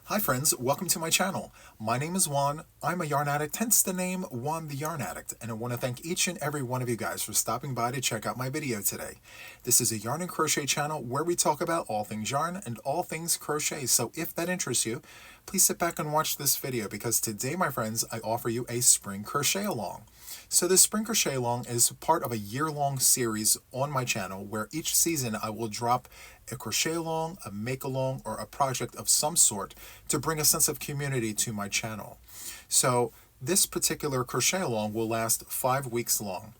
Hi friends, welcome to my channel. My name is Juan. I'm a yarn addict, hence the name Juan the Yarn Addict, and I want to thank each and every one of you guys for stopping by to check out my video today. This is a yarn and crochet channel where we talk about all things yarn and all things crochet, so if that interests you, please sit back and watch this video because today, my friends, I offer you a Spring Crochet Along. So this Spring Crochet Along is part of a year-long series on my channel where each season I will drop a crochet along, a make along, or a project of some sort to bring a sense of community to my channel. So this particular crochet along will last 5 weeks long.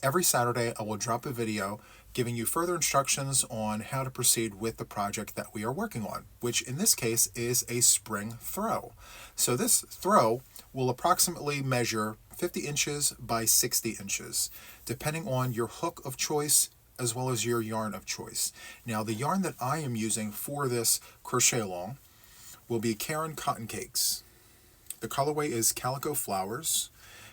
Every Saturday I will drop a video giving you further instructions on how to proceed with the project that we are working on, which in this case is a spring throw. So this throw will approximately measure 50 inches by 60 inches, depending on your hook of choice as well as your yarn of choice. Now the yarn that I am using for this crochet along will be Karen Cotton Cakes. The colorway is Calico Flowers,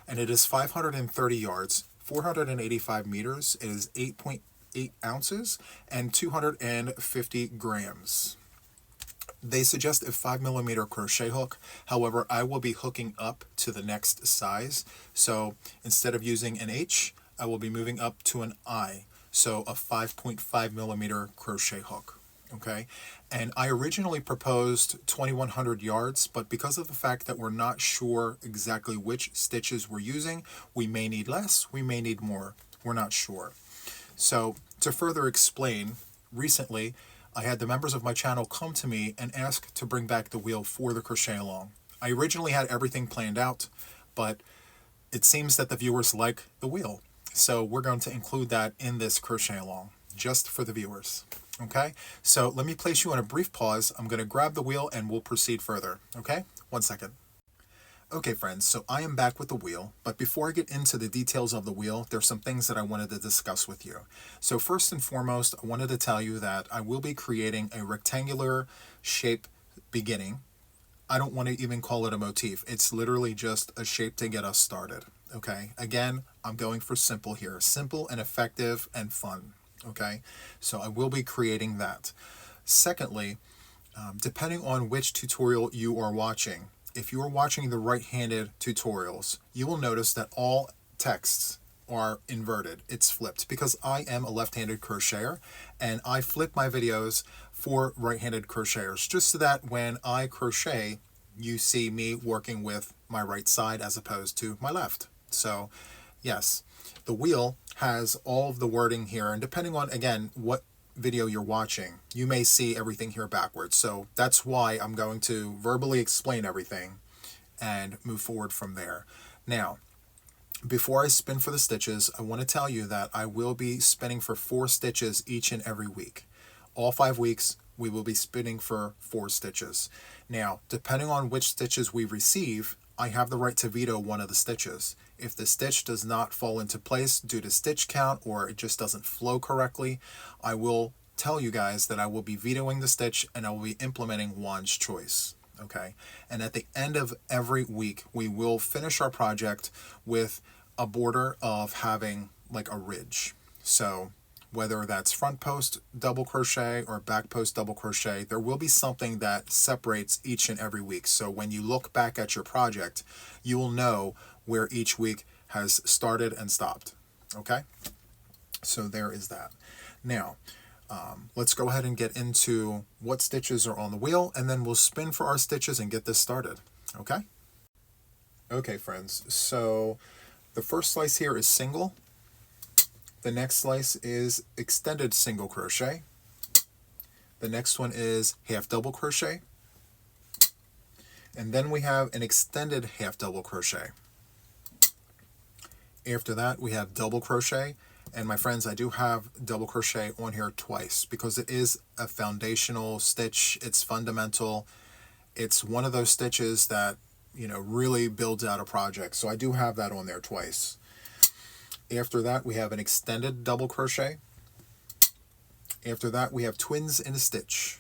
and it is 530 yards, 485 meters. It is 8.8 ounces and 250 grams. They suggest a 5mm crochet hook. However, I will be hooking up to the next size. So instead of using an H, I will be moving up to an I. So a 5.5mm crochet hook. Okay, and I originally proposed 2100 yards, but because of the fact that we're not sure exactly which stitches we're using, we may need less, we may need more, we're not sure. So to further explain, recently I had the members of my channel come to me and ask to bring back the wheel for the crochet along. I originally had everything planned out, but it seems that the viewers like the wheel. So we're going to include that in this crochet along, just for the viewers. Okay, so let me place you on a brief pause. I'm going to grab the wheel and we'll proceed further. Okay, 1 second. Okay friends, so I am back with the wheel, but before I get into the details of the wheel, there's some things that I wanted to discuss with you. So first and foremost, I wanted to tell you that I will be creating a rectangular shape beginning. I don't want to even call it a motif. It's literally just a shape to get us started. Okay, again, I'm going for simple here. Simple and effective and fun. Okay, so I will be creating that. Secondly, depending on which tutorial you are watching, if you are watching the right-handed tutorials, you will notice that all texts are inverted. It's flipped because I am a left-handed crocheter and I flip my videos for right-handed crocheters just so that when I crochet, you see me working with my right side as opposed to my left. So yes, the wheel has all of the wording here, and depending on, again, what video you're watching, you may see everything here backwards. So that's why I'm going to verbally explain everything and move forward from there. Now, before I spin for the stitches, I want to tell you that I will be spinning for 4 stitches each and every week. All 5 weeks, we will be spinning for 4 stitches. Now, depending on which stitches we receive, I have the right to veto one of the stitches. If the stitch does not fall into place due to stitch count or it just doesn't flow correctly, I will tell you guys that I will be vetoing the stitch and I will be implementing Juan's choice. Okay, and at the end of every week, we will finish our project with a border of having like a ridge. So whether that's front post double crochet or back post double crochet, there will be something that separates each and every week. So when you look back at your project, you will know where each week has started and stopped. Okay, so there is that. Now, let's go ahead and get into what stitches are on the wheel, and then we'll spin for our stitches and get this started. Okay? Okay, friends, so the first slice here is single. The next slice is extended single crochet. The next one is half double crochet. And then we have an extended half double crochet. After that, we have double crochet. And my friends, I do have double crochet on here twice because it is a foundational stitch. It's fundamental. It's one of those stitches that, you know, really builds out a project. So I do have that on there twice. After that, we have an extended double crochet. After that, we have twins in a stitch.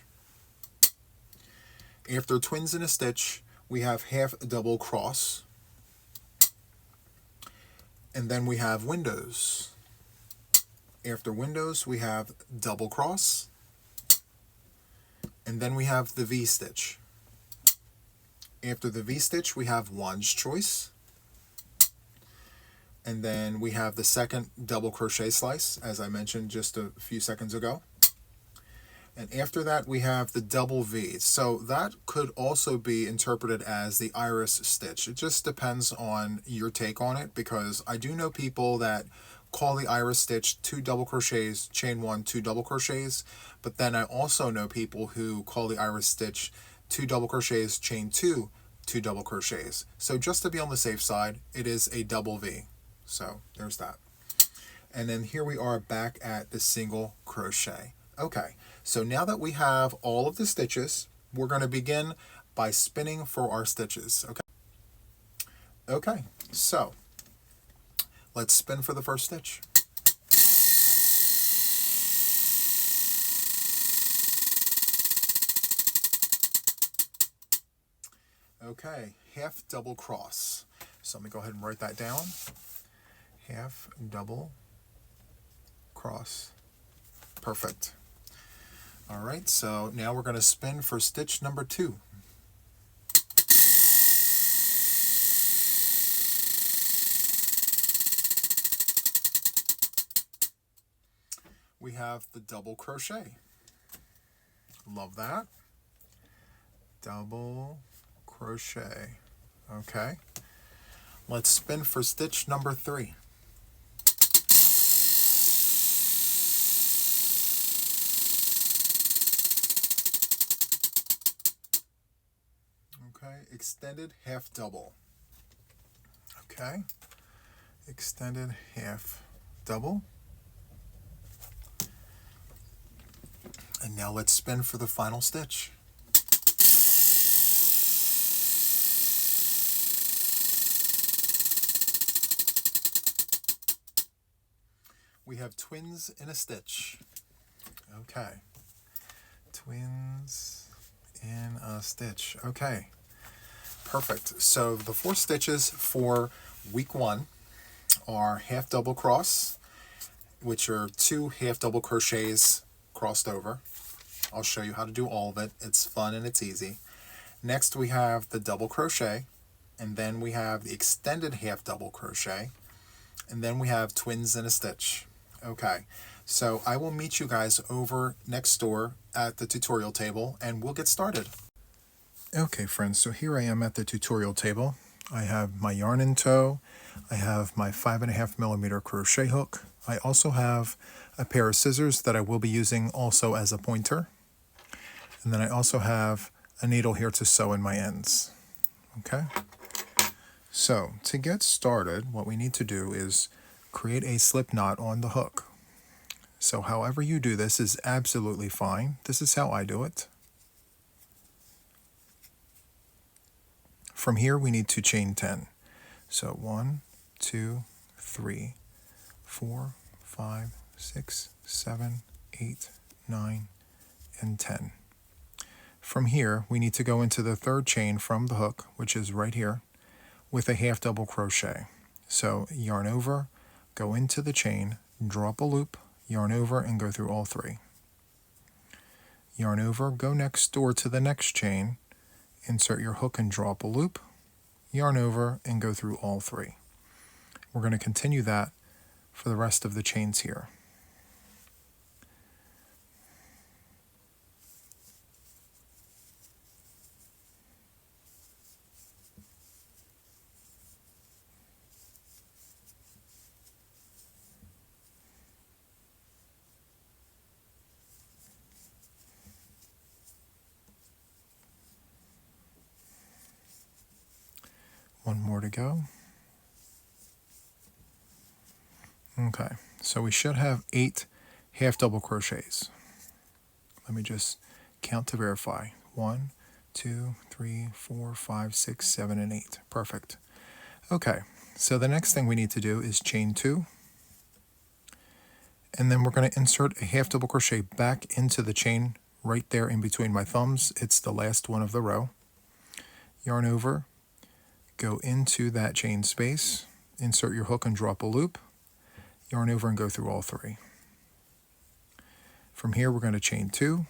After twins in a stitch, we have half double cross. And then we have windows. After windows, we have double cross. And then we have the V-stitch. After the V-stitch, we have Wand's Choice. And then we have the second double crochet slice, as I mentioned just a few seconds ago. And after that, we have the double V. So that could also be interpreted as the iris stitch. It just depends on your take on it, because I do know people that call the iris stitch 2 double crochets, chain 1, 2 double crochets. But then I also know people who call the iris stitch 2 double crochets, chain 2, 2 double crochets. So just to be on the safe side, it is a double V. So there's that. And then here we are back at the single crochet. Okay, so now that we have all of the stitches, we're going to begin by spinning for our stitches. Okay, so let's spin for the first stitch. Okay, half double cross. So let me go ahead and write that down. Half double cross. Perfect. All right, so now we're going to spin for stitch number 2. We have the double crochet. Love that. Double crochet. Okay. Let's spin for stitch number 3. Okay, extended half double. Okay, extended half double. And now let's spin for the final stitch. We have twins in a stitch. Okay, twins in a stitch. Okay, perfect. So the 4 stitches for week 1 are half double cross, which are 2 half double crochets crossed over. I'll show you how to do all of it. It's fun and it's easy. Next we have the double crochet, and then we have the extended half double crochet, and then we have twins in a stitch. Okay, so I will meet you guys over next door at the tutorial table and we'll get started. Okay friends, so here I am at the tutorial table. I have my yarn in tow. I have my 5.5mm crochet hook. I also have a pair of scissors that I will be using also as a pointer. And then I also have a needle here to sew in my ends. Okay, so to get started, what we need to do is create a slip knot on the hook. So however you do this is absolutely fine. This is how I do it. From here we need to chain 10. So 1, 2, 3, 4, 5, 6, 7, 8, 9, and 10. From here we need to go into the 3rd chain from the hook, which is right here, with a half double crochet. So yarn over, go into the chain, drop a loop, yarn over, and go through all 3. Yarn over, go next door to the next chain, insert your hook and drop a loop, yarn over, and go through all 3. We're going to continue that for the rest of the chains here. One more to go. Okay, so we should have 8 half double crochets. Let me just count to verify. 1, 2, 3, 4, 5, 6, 7, and 8. Perfect. Okay, so the next thing we need to do is chain 2. And then we're going to insert a half double crochet back into the chain right there in between my thumbs. It's the last one of the row. Yarn over, go into that chain space, insert your hook and drop a loop, yarn over and go through all 3. From here we're going to chain 2,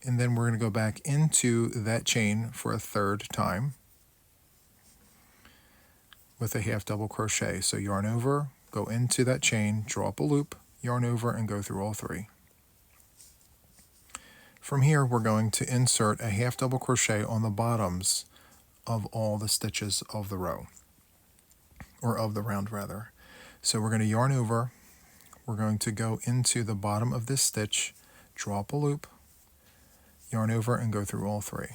and then we're going to go back into that chain for a third time with a half double crochet. So yarn over, go into that chain, draw up a loop, yarn over, and go through all 3. From here, we're going to insert a half double crochet on the bottoms of all the stitches of the row, or of the round rather. So we're going to yarn over, we're going to go into the bottom of this stitch, draw up a loop, yarn over, and go through all 3.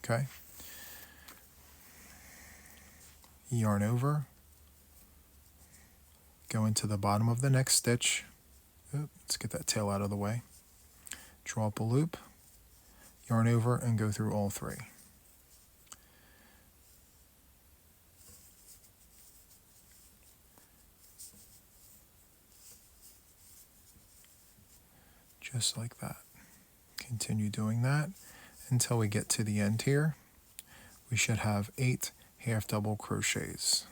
Okay? Yarn over, go into the bottom of the next stitch. Let's get that tail out of the way. Draw up a loop, yarn over, and go through all 3. Just like that. Continue doing that until we get to the end here. We should have 8 half double crochets.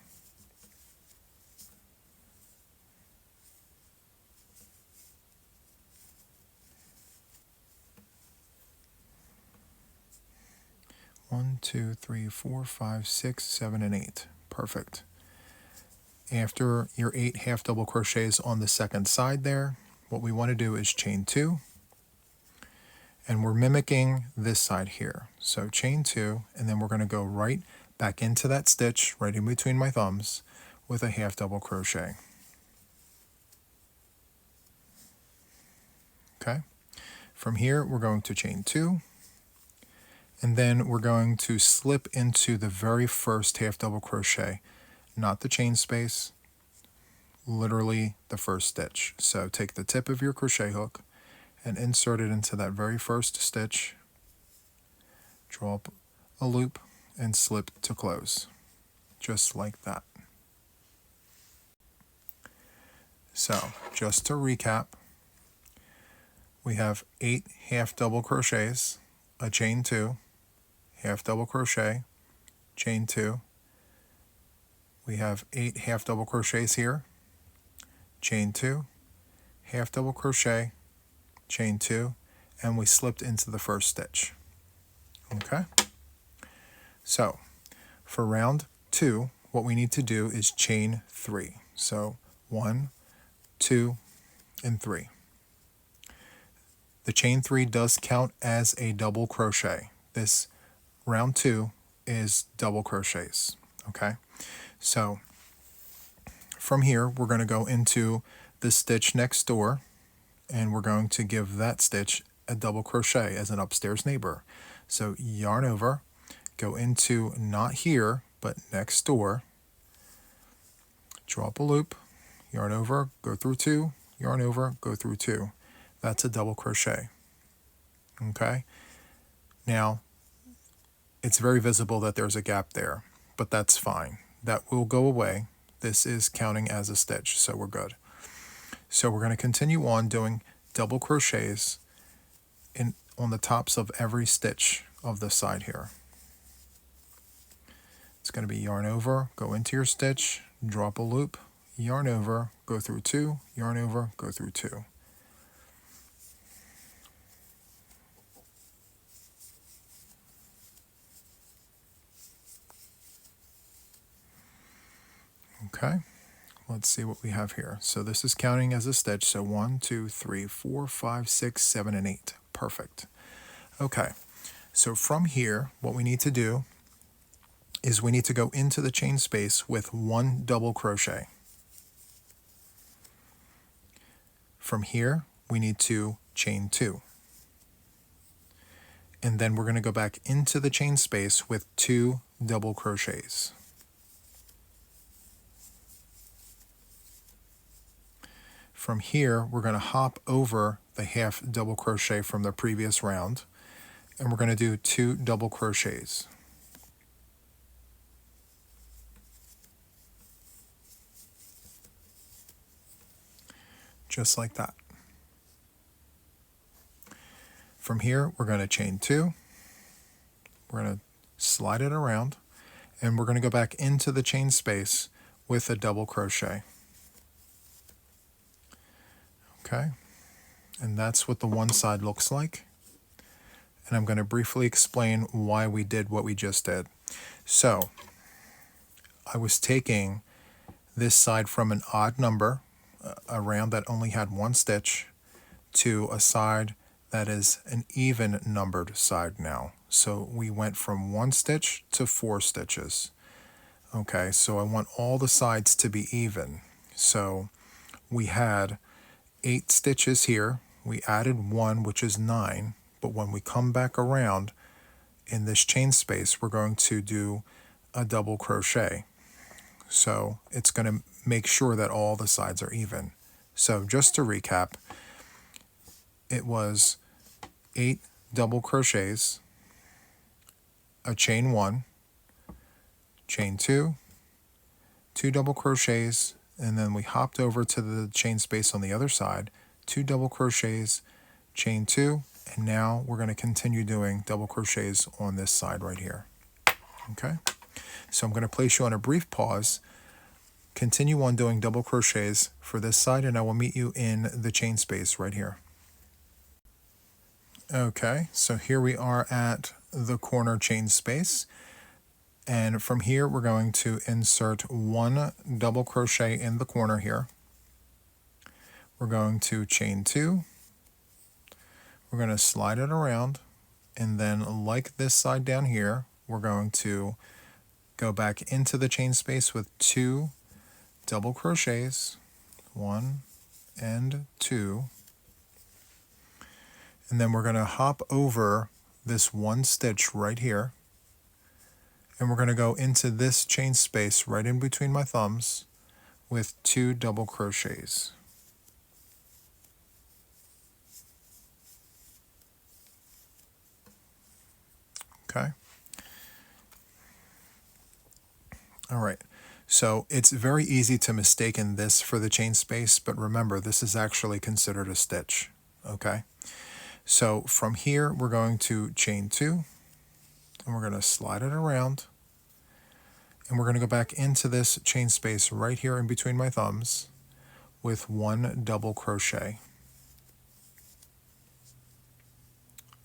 One, 2, 3, 4, 5, 6, 7, and 8. Perfect. After your 8 half double crochets on the second side there, what we want to do is chain 2, and we're mimicking this side here. So chain 2, and then we're going to go right back into that stitch right in between my thumbs with a half double crochet. Okay. From here, we're going to chain 2, and then we're going to slip into the very first half double crochet, not the chain space, literally the first stitch. So take the tip of your crochet hook and insert it into that very first stitch, draw up a loop, and slip to close, just like that. So just to recap, we have 8 half double crochets, a chain 2, half double crochet, chain 2. We have 8 half double crochets here, chain 2, half double crochet, chain 2, and we slipped into the first stitch. Okay? So for round 2, what we need to do is chain 3. So 1, 2, and 3. The chain 3 does count as a double crochet. This round 2 is double crochets. Okay? So from here, we're going to go into the stitch next door, and we're going to give that stitch a double crochet as an upstairs neighbor. So yarn over, go into not here, but next door, draw up a loop, yarn over, go through 2, yarn over, go through 2. That's a double crochet. Okay? Now, it's very visible that there's a gap there, but that's fine. That will go away. This is counting as a stitch, so we're good. So we're going to continue on doing double crochets on the tops of every stitch of the side here. It's going to be yarn over, go into your stitch, draw up a loop, yarn over, go through 2, yarn over, go through 2. Okay, let's see what we have here. So this is counting as a stitch. So 1, 2, 3, 4, 5, 6, 7, and 8. Perfect. Okay, so from here, what we need to do is we need to go into the chain space with 1 double crochet. From here, we need to chain 2. And then we're going to go back into the chain space with 2 double crochets. From here, we're going to hop over the half double crochet from the previous round, and we're going to do 2 double crochets. Just like that. From here, we're going to chain 2. We're going to slide it around, and we're going to go back into the chain space with a double crochet. Okay, and that's what the one side looks like. and I'm going to briefly explain why we did what we just did. So I was taking this side from an odd number, a round that only had one stitch, to a side that is an even numbered side now. So we went from 1 stitch to 4 stitches. Okay, so I want all the sides to be even. So we had 8 stitches here. We added 1, which is 9. But when we come back around in this chain space, we're going to do a double crochet. So it's going to make sure that all the sides are even. So just to recap, it was 8 double crochets, a chain 1, chain 2, 2 double crochets, and then we hopped over to the chain space on the other side, 2 double crochets, chain 2, and now we're going to continue doing double crochets on this side right here. Okay, so I'm going to place you on a brief pause, continue on doing double crochets for this side, and I will meet you in the chain space right here. Okay, so here we are at the corner chain space, and from here we're going to insert 1 double crochet in the corner here. We're going to chain 2, we're going to slide it around, and then like this side down here, we're going to go back into the chain space with 2 double crochets, 1 and 2, and then we're going to hop over this 1 stitch right here, and we're going to go into this chain space right in between my thumbs with 2 double crochets. Okay. All right. So it's very easy to mistake this for the chain space, but remember, this is actually considered a stitch. Okay. So from here, we're going to chain 2, and we're going to slide it around, and we're going to go back into this chain space right here in between my thumbs with 1 double crochet.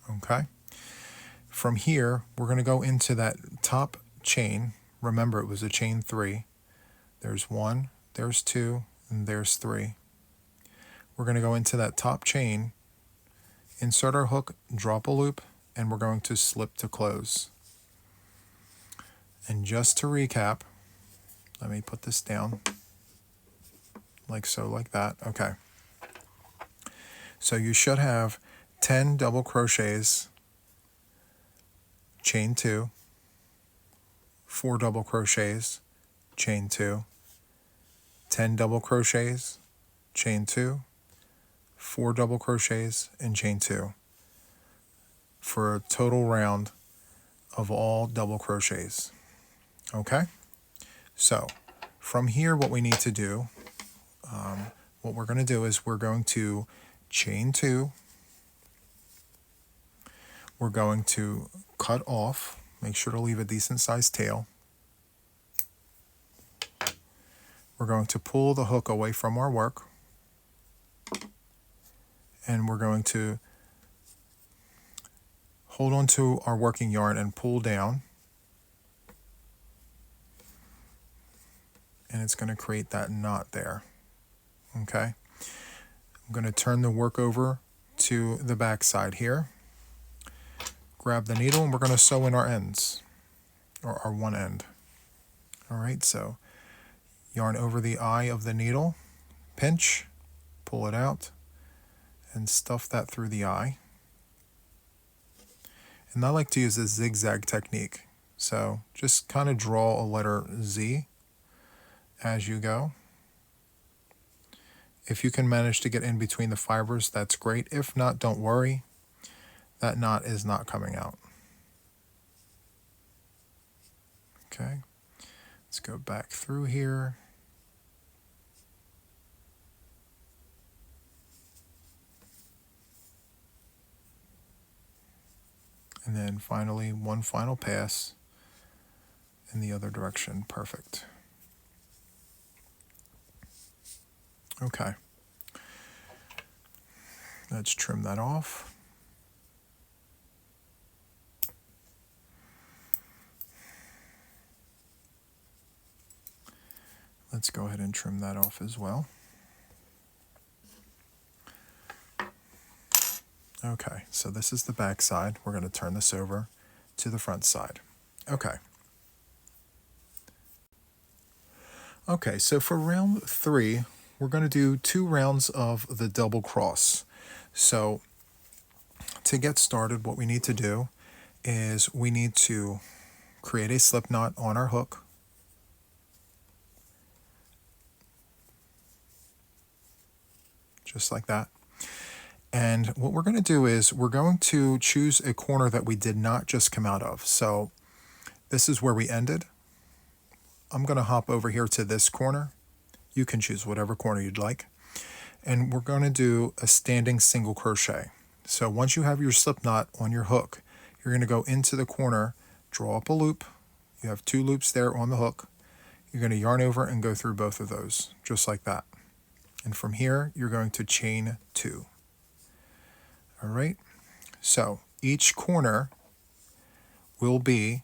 Okay. From here, we're going to go into that top chain. Remember, it was a chain 3. There's 1, there's 2, and there's 3. We're going to go into that top chain, insert our hook, drop a loop, and we're going to slip to close. And just to recap, let me put this down like so, like that. Okay. So you should have 10 double crochets, chain 2, 4 double crochets, chain 2, 10 double crochets, chain 2, 4 double crochets, and chain 2 for a total round of all double crochets. Okay, so from here, what we need to do, what we're going to do is we're going to chain 2, we're going to cut off, make sure to leave a decent sized tail. We're going to pull the hook away from our work, and we're going to hold on to our working yarn and pull down, and it's going to create that knot there. Okay, I'm going to turn the work over to the back side here, grab the needle, and we're going to sew in our ends, or our one end. All right, so yarn over the eye of the needle, pinch, pull it out, and stuff that through the eye. And I like to use this zigzag technique. So just kind of draw a letter Z as you go. If you can manage to get in between the fibers, that's great. If not, don't worry. That knot is not coming out. Okay, let's go back through here. And then finally, one final pass in the other direction. Perfect. Okay. Let's trim that off. let's go ahead and trim that off as well. Okay, so this is the back side. We're going to turn this over to the front side. Okay. Okay, so for round 3, we're going to do 2 rounds of the double cross. So to get started, what we need to do is we need to create a slip knot on our hook. Just like that. And what we're going to do is we're going to choose a corner that we did not just come out of. So this is where we ended. I'm going to hop over here to this corner. You can choose whatever corner you'd like. And we're going to do a standing single crochet. So once you have your slip knot on your hook, you're going to go into the corner, draw up a loop. You have 2 loops there on the hook. You're going to yarn over and go through both of those, just like that. And from here, you're going to chain 2. All right, so each corner will be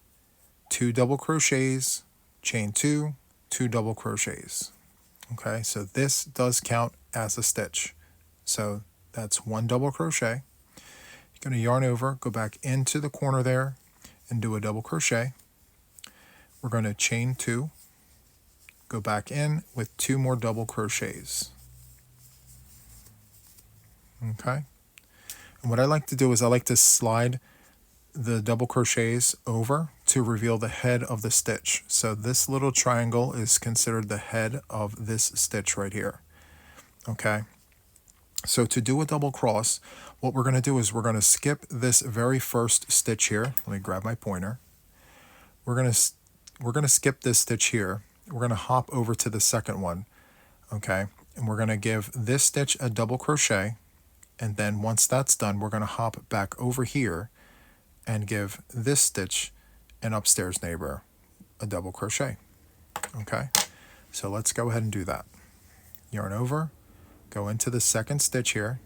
2 double crochets, chain 2, 2 double crochets. Okay, so this does count as a stitch. So that's 1 double crochet. You're going to yarn over, go back into the corner there and do a double crochet. We're going to chain 2, go back in with 2 more double crochets. Okay. And what I like to do is I like to slide the double crochets over to reveal the head of the stitch. So this little triangle is considered the head of this stitch right here. Okay. So to do a double cross, what we're going to do is we're going to skip this very first stitch here. Let me grab my pointer. We're going to skip this stitch here. We're going to hop over to the second one. Okay. And we're going to give this stitch a double crochet. And then once that's done, we're going to hop back over here and give this stitch an upstairs neighbor a double crochet. Okay, so let's go ahead and do that. Yarn over, go into the second stitch here,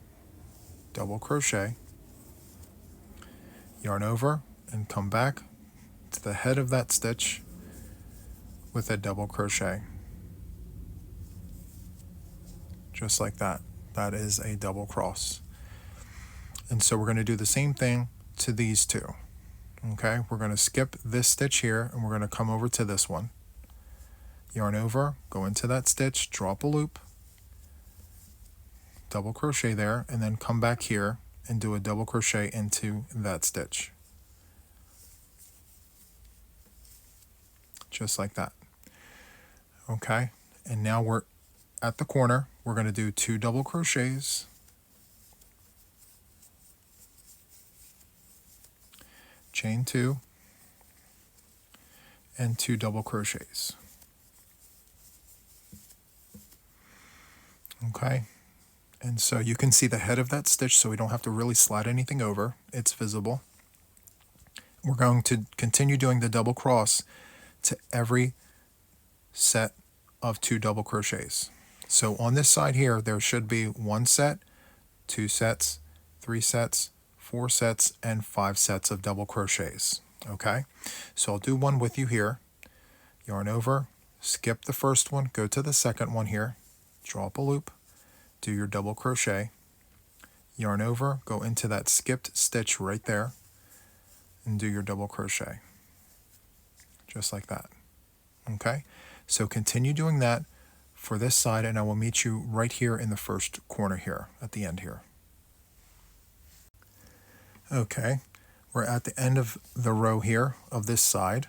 double crochet, yarn over, and come back to the head of that stitch with a double crochet. Just like that. That is a double cross. And so we're going to do the same thing to these 2. Okay, we're going to skip this stitch here and we're going to come over to this one. Yarn over, go into that stitch, drop a loop, double crochet there, and then come back here and do a double crochet into that stitch. Just like that. Okay, and now we're at the corner. We're going to do 2 double crochets, chain 2, and 2 double crochets. Okay, and so you can see the head of that stitch, so we don't have to really slide anything over. It's visible. We're going to continue doing the double cross to every set of 2 double crochets. So on this side here, there should be 1 set, 2 sets, 3 sets, 4 sets, and 5 sets of double crochets. Okay, so I'll do one with you here. Yarn over, skip the first one, go to the second one here, draw up a loop, do your double crochet, yarn over, go into that skipped stitch right there, and do your double crochet. Just like that. Okay, so continue doing that for this side, and I will meet you right here in the first corner here at the end here. Okay, we're at the end of the row here of this side,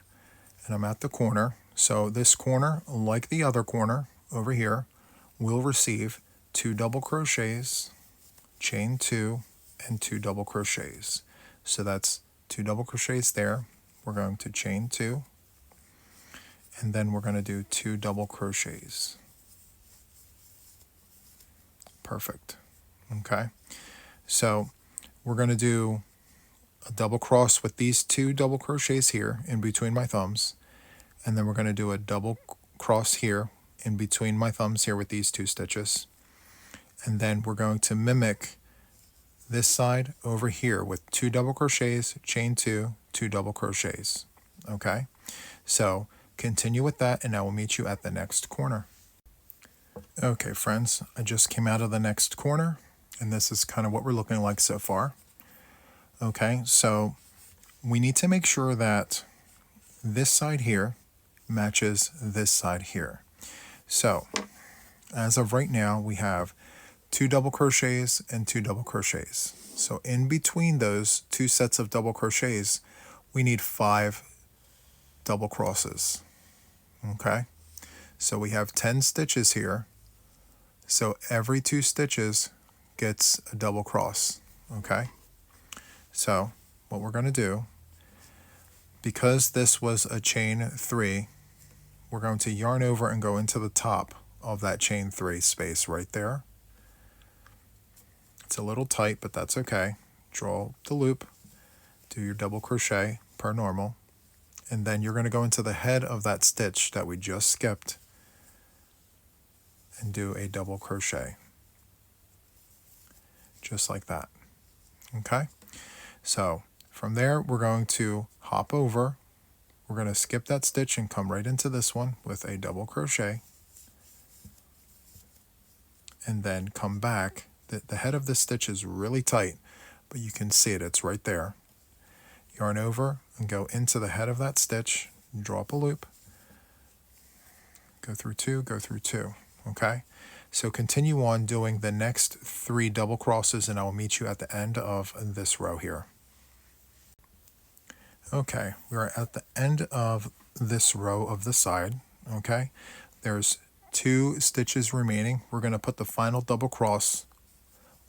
and I'm at the corner. So this corner, like the other corner over here, will receive 2 double crochets, chain 2, and 2 double crochets. So that's 2 double crochets there. We're going to chain 2, and then we're going to do 2 double crochets. Perfect. Okay, so we're going to do a double cross with these 2 double crochets here in between my thumbs, and then we're going to do a double cross here in between my thumbs here with these 2 stitches, and then we're going to mimic this side over here with 2 double crochets, chain 2, 2 double crochets. Okay, so continue with that, and I will meet you at the next corner. Okay, friends, I just came out of the next corner, and this is kind of what we're looking like so far. Okay, so we need to make sure that this side here matches this side here. So as of right now, we have 2 double crochets and 2 double crochets. So in between those 2 sets of double crochets, we need 5 double crosses. Okay, so we have 10 stitches here. So every 2 stitches gets a double cross. Okay, so what we're going to do, because this was a chain 3, we're going to yarn over and go into the top of that chain 3 space right there. It's a little tight, but that's okay. Draw the loop, do your double crochet per normal, and then you're going to go into the head of that stitch that we just skipped and do a double crochet, just like that. Okay, so from there we're going to hop over, we're going to skip that stitch and come right into this one with a double crochet, and then come back. The head of this stitch is really tight, but you can see it, it's right there. Yarn over and go into the head of that stitch, drop a loop, go through 2, go through 2. Okay, so continue on doing the next 3 double crosses, and I will meet you at the end of this row here. Okay, we are at the end of this row of the side. Okay, there's 2 stitches remaining. We're going to put the final double cross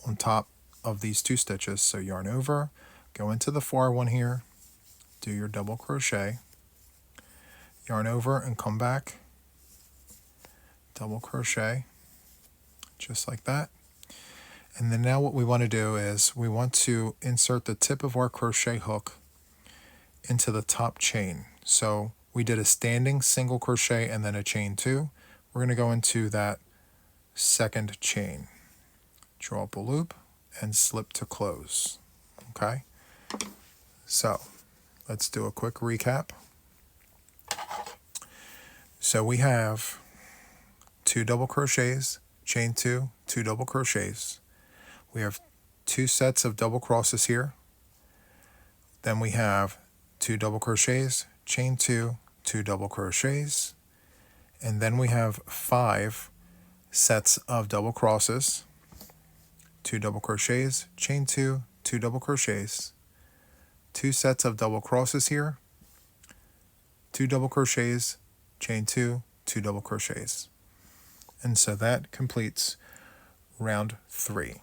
on top of these 2 stitches. So yarn over, go into the far one here, do your double crochet, yarn over and come back, double crochet, just like that. And then now what we want to do is we want to insert the tip of our crochet hook into the top chain. So we did a standing single crochet and then a chain 2. We're going to go into that second chain, draw up a loop and slip to close. Okay, so let's do a quick recap. So we have 2 double crochets, chain 2, 2 double crochets. We have 2 sets of double crosses here. Then we have 2 double crochets, chain 2, 2 double crochets. And then we have 5 sets of double crosses, 2 double crochets, chain 2, 2 double crochets, 2 sets of double crosses here, 2 double crochets, chain 2, 2 double crochets. And so that completes round 3.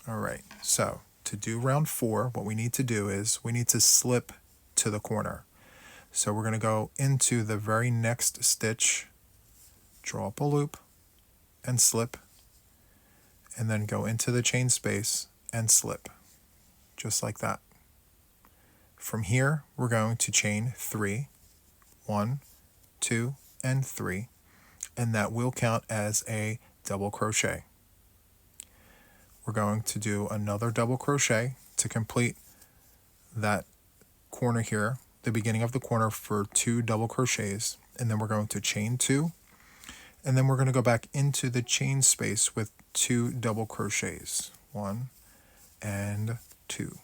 All right, so to do round 4, what we need to do is we need to slip to the corner. So we're going to go into the very next stitch, draw up a loop and slip, and then go into the chain space and slip, just like that. From here, we're going to chain 3, 1, 2, and 3, and that will count as a double crochet. We're going to do another double crochet to complete that corner here, the beginning of the corner, for 2 double crochets, and then we're going to chain 2, and then we're going to go back into the chain space with 2 double crochets, 1 and 2.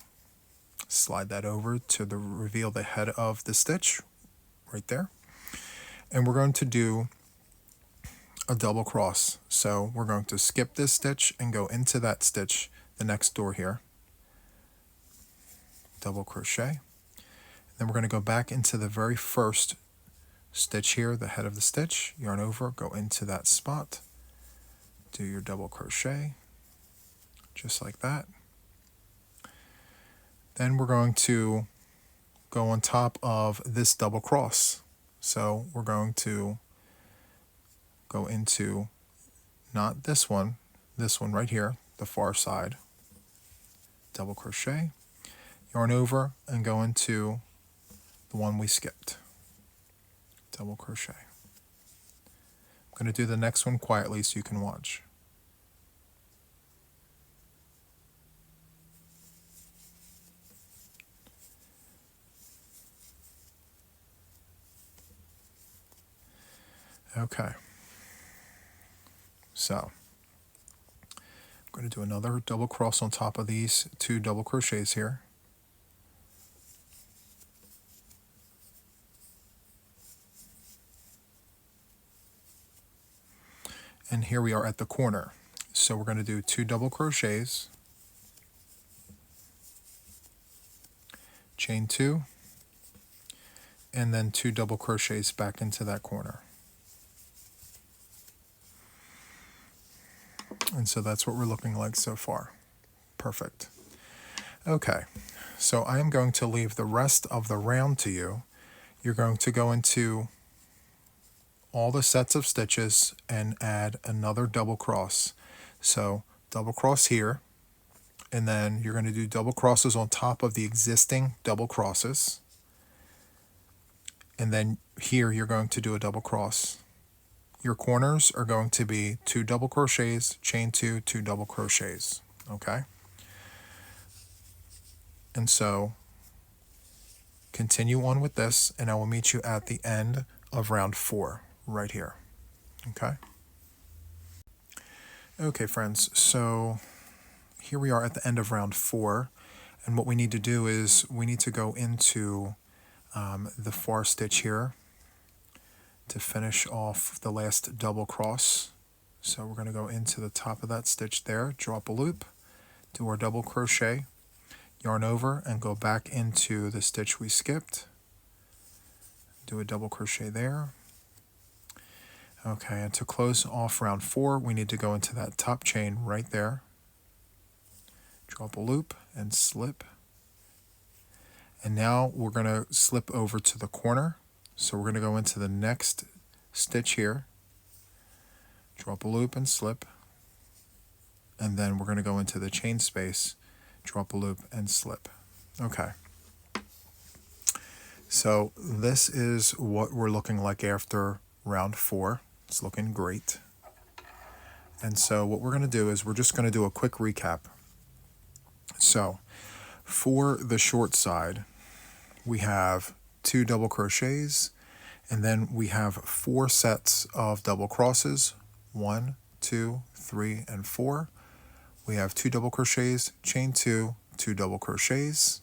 Slide that over to reveal the head of the stitch right there, and we're going to do a double cross. So we're going to skip this stitch and go into that stitch, the next door here, double crochet. Then we're going to go back into the very first stitch here, the head of the stitch, yarn over, go into that spot, do your double crochet, just like that. Then we're going to go on top of this double cross. So we're going to go into, not this one right here, the far side, double crochet, yarn over and go into the one we skipped, double crochet. I'm going to do the next one quietly so you can watch. Okay, So I'm going to do another double cross on top of these 2 double crochets here. And here we are at the corner. So we're going to do 2 double crochets, chain 2, and then 2 double crochets back into that corner. And so that's what we're looking like so far. Perfect. Okay, so I am going to leave the rest of the round to you. You're going to go into all the sets of stitches and add another double cross. So double cross here, and then you're going to do double crosses on top of the existing double crosses. And then here you're going to do a double cross. Your corners are going to be 2 double crochets, chain 2, 2 double crochets, okay? And so continue on with this, and I will meet you at the end of round 4 right here, okay? Okay, friends, so here we are at the end of round 4, and what we need to do is we need to go into the far stitch here to finish off the last double cross. So we're going to go into the top of that stitch there, drop a loop, do our double crochet, yarn over, and go back into the stitch we skipped. Do a double crochet there. Okay, and to close off round 4, we need to go into that top chain right there, drop a loop, and slip. And now we're going to slip over to the corner. So we're going to go into the next stitch here, drop a loop and slip, and then we're going to go into the chain space, drop a loop and slip. Okay. So this is what we're looking like after round 4. It's looking great. And so what we're going to do is we're just going to do a quick recap. So for the short side, we have 2 double crochets, and then we have 4 sets of double crosses, 1, 2, 3, and 4. We have 2 double crochets, chain 2, 2 double crochets,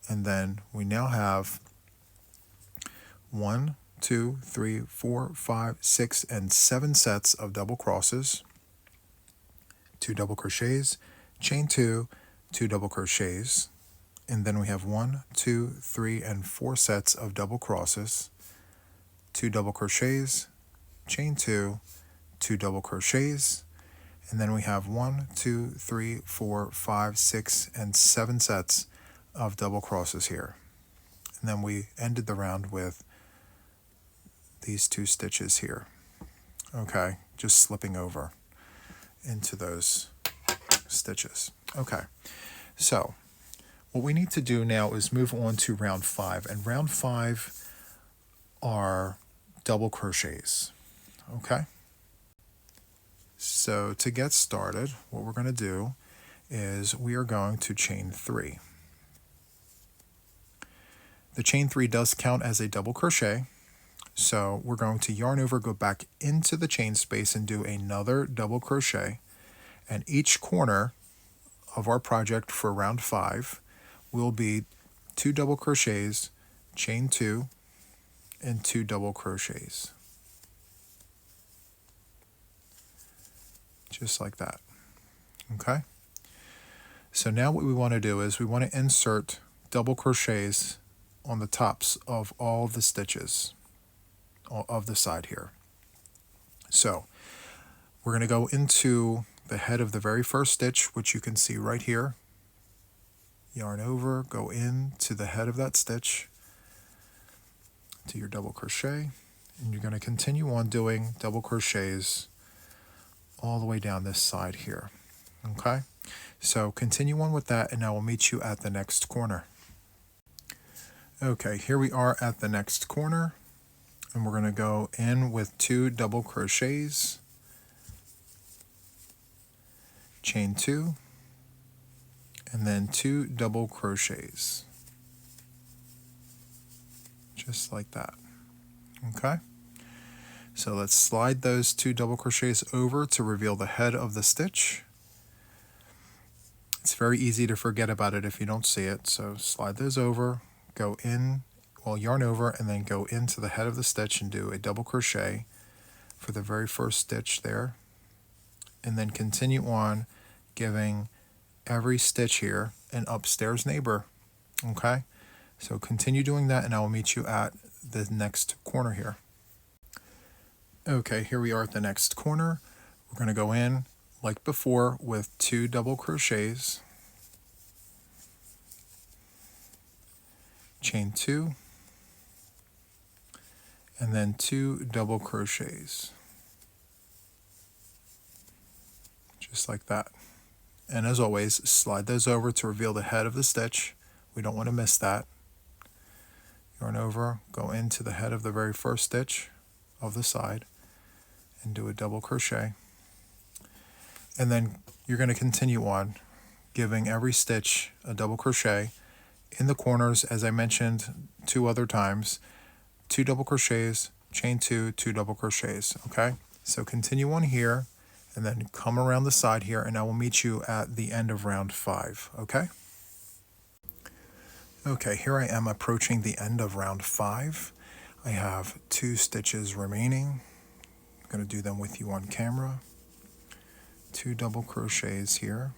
and then we now have 1, 2, 3, 4, 5, 6, and 7 sets of double crosses, 2 double crochets, chain 2, 2 double crochets, and then we have 1, 2, 3, and 4 sets of double crosses, 2 double crochets, chain 2, 2 double crochets, and then we have 1, 2, 3, 4, 5, 6, and 7 sets of double crosses here. And then we ended the round with these 2 stitches here. Okay, just slipping over into those stitches. Okay, so what we need to do now is move on to round 5, and round 5 are double crochets, okay? So to get started, what we're going to do is we are going to chain 3. The chain 3 does count as a double crochet, so we're going to yarn over, go back into the chain space and do another double crochet, and each corner of our project for round 5 will be 2 double crochets, chain 2, and 2 double crochets. Just like that. Okay? So now what we want to do is we want to insert double crochets on the tops of all the stitches of the side here. So we're going to go into the head of the very first stitch, which you can see right here. Yarn over, go into the head of that stitch, do your double crochet, and you're going to continue on doing double crochets all the way down this side here. Okay, so continue on with that, and I will meet you at the next corner. Okay, here we are at the next corner, and we're going to go in with 2 double crochets, chain 2, and then 2 double crochets, just like that. Okay, So let's slide those 2 double crochets over to reveal the head of the stitch. It's very easy to forget about it if you don't see it. So slide those over, go in, well, yarn over, and then go into the head of the stitch and do a double crochet for the very first stitch there. And then continue on, giving every stitch here an upstairs neighbor. Okay, so continue doing that, and I will meet you at the next corner here. Okay, here we are at the next corner. We're going to go in like before with 2 double crochets, chain 2, and then 2 double crochets, just like that. And as always, slide those over to reveal the head of the stitch. We don't want to miss that. Yarn over, go into the head of the very first stitch of the side and do a double crochet. And then you're going to continue on, giving every stitch a double crochet in the corners, as I mentioned 2 other times. 2 double crochets, chain 2, 2 double crochets. Okay, so continue on here and then come around the side here, and I will meet you at the end of round 5. Okay. Okay, here I am approaching the end of round 5. I have 2 stitches remaining. I'm going to do them with you on camera. 2 double crochets here.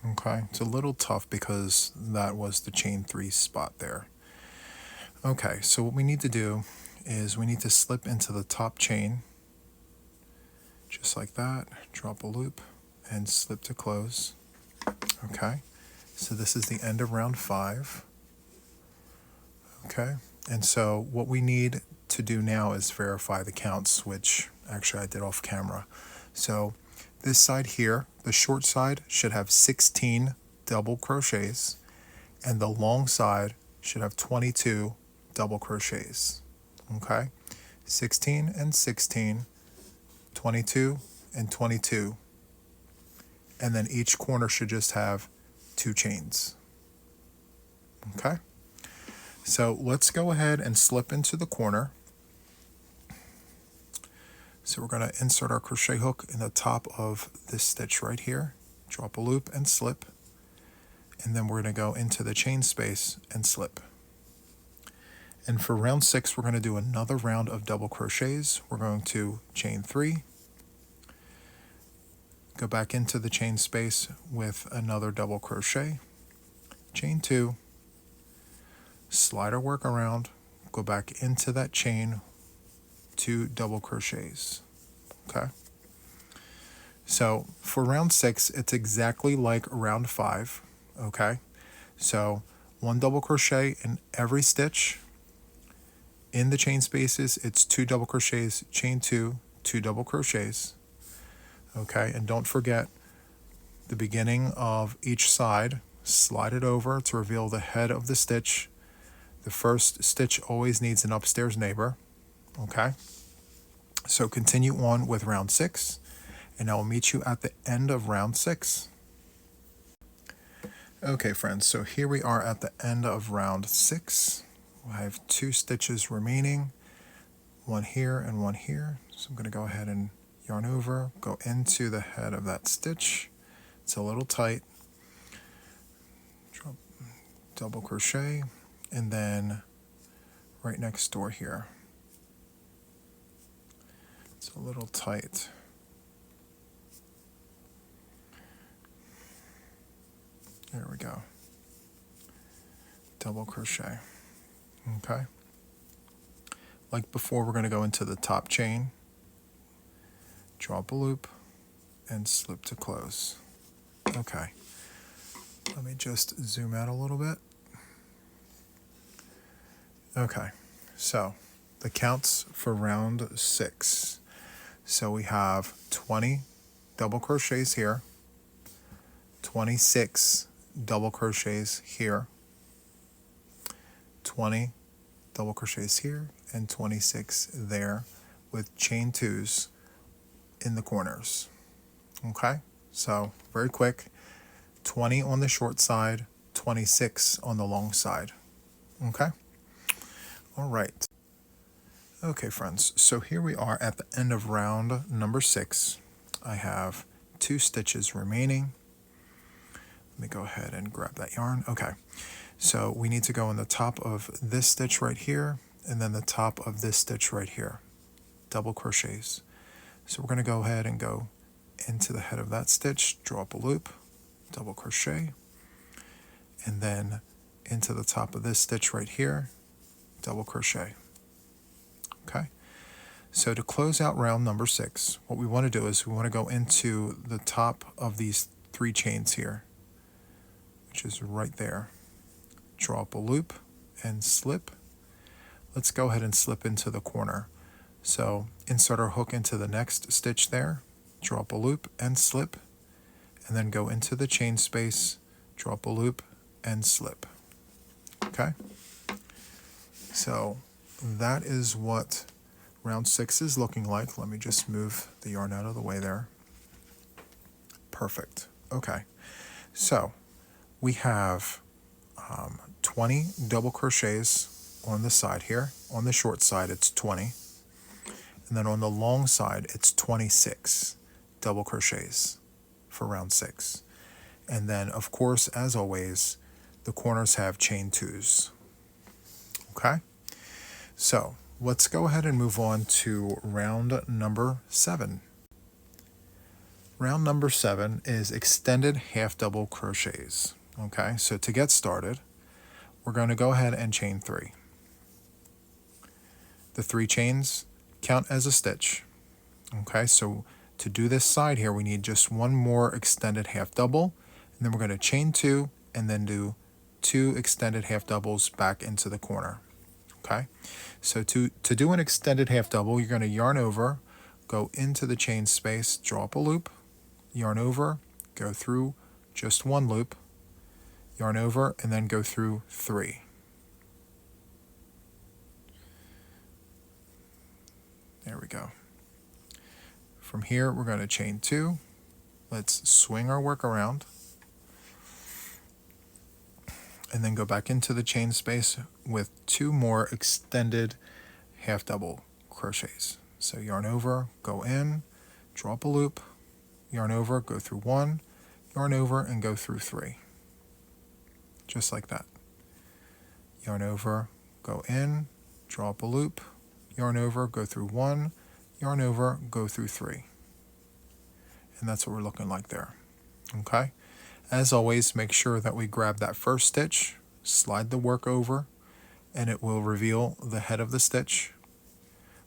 Okay, it's a little tough because that was the chain 3 spot there. Okay, so what we need to do is we need to slip into the top chain, just like that, drop a loop, and slip to close. Okay, so this is the end of round 5. Okay, and so what we need to do now is verify the counts, which actually I did off camera. So this side here, the short side, should have 16 double crochets, and the long side should have 22 double crochets. Okay, 16 and 16, 22 and 22, and then each corner should just have 2 chains. Okay, so let's go ahead and slip into the corner. So we're going to insert our crochet hook in the top of this stitch right here, drop a loop and slip, and then we're going to go into the chain space and slip. And for round 6, we're going to do another round of double crochets. We're going to chain 3, go back into the chain space with another double crochet, chain 2, slide our work around, go back into that chain, 2 double crochets. Okay, so for round 6, it's exactly like round 5. Okay, so 1 double crochet in every stitch. In the chain spaces, it's 2 double crochets, chain 2, 2 double crochets. Okay, and don't forget the beginning of each side, slide it over to reveal the head of the stitch. The first stitch always needs an upstairs neighbor. Okay, so continue on with round 6, and I will meet you at the end of round 6. Okay, friends, so here we are at the end of round 6. I have 2 stitches remaining, 1 here and 1 here. So I'm going to go ahead and yarn over, go into the head of that stitch. It's a little tight. Drop, double crochet, and then right next door here. It's a little tight. There we go. Double crochet. Okay. Like before, we're going to go into the top chain, drop a loop, and slip to close. Okay. Let me just zoom out a little bit. Okay. So the counts for round 6. So we have 20 double crochets here, 26 double crochets here, 20 double crochets here, and 26 there with chain 2s in the corners. Okay, so very quick, 20 on the short side, 26 on the long side. Okay, all right. Okay friends, so here we are at the end of round number 6. I have 2 stitches remaining. Let me go ahead and grab that yarn. Okay, so we need to go in the top of this stitch right here and then the top of this stitch right here. Double crochets. So we're going to go ahead and go into the head of that stitch, draw up a loop, double crochet, and then into the top of this stitch right here, double crochet. Okay, so to close out round number 6, what we want to do is we want to go into the top of these 3 chains here, which is right there. Draw up a loop and slip. Let's go ahead and slip into the corner. So insert our hook into the next stitch there, draw up a loop and slip, and then go into the chain space, draw up a loop and slip. Okay, so that is what round 6 is looking like. Let me just move the yarn out of the way there. Perfect. Okay, so we have 20 double crochets on the side here. On the short side it's 20, and then on the long side it's 26 double crochets for round 6. And then of course, as always, the corners have chain 2s. Okay, so let's go ahead and move on to round number 7. Round number 7 is extended half double crochets. Okay, so to get started, we're going to go ahead and chain 3. The 3 chains count as a stitch. Okay, so to do this side here, we need just one more extended half double, and then we're going to chain 2 and then do 2 extended half doubles back into the corner. Okay, so to do an extended half double, you're going to yarn over, go into the chain space, draw up a loop, yarn over, go through just 1 loop, yarn over, and then go through 3. There we go. From here, we're going to chain 2. Let's swing our work around, and then go back into the chain space with 2 more extended half double crochets. So yarn over, go in, draw up a loop, yarn over, go through 1, yarn over, and go through 3. Just like that. Yarn over, go in, draw up a loop, yarn over, go through 1, yarn over, go through 3. And that's what we're looking like there. Okay? As always, make sure that we grab that first stitch, slide the work over, and it will reveal the head of the stitch.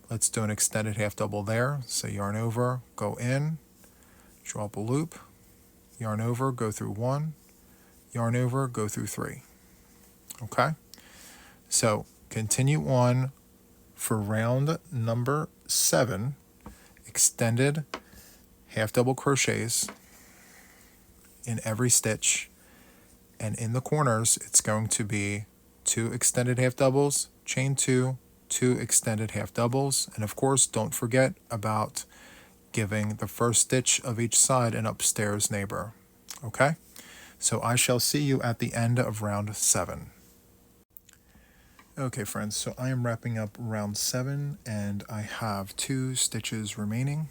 Let's do an extended half double there. So yarn over, go in, draw up a loop, yarn over, go through 1, yarn over, go through 3. Okay? So continue on for round number 7, extended half double crochets in every stitch, and in the corners it's going to be 2 extended half doubles, chain 2, 2 extended half doubles, and of course don't forget about giving the first stitch of each side an upstairs neighbor. Okay, so I shall see you at the end of round 7. Okay friends, so I am wrapping up round 7 and I have 2 stitches remaining.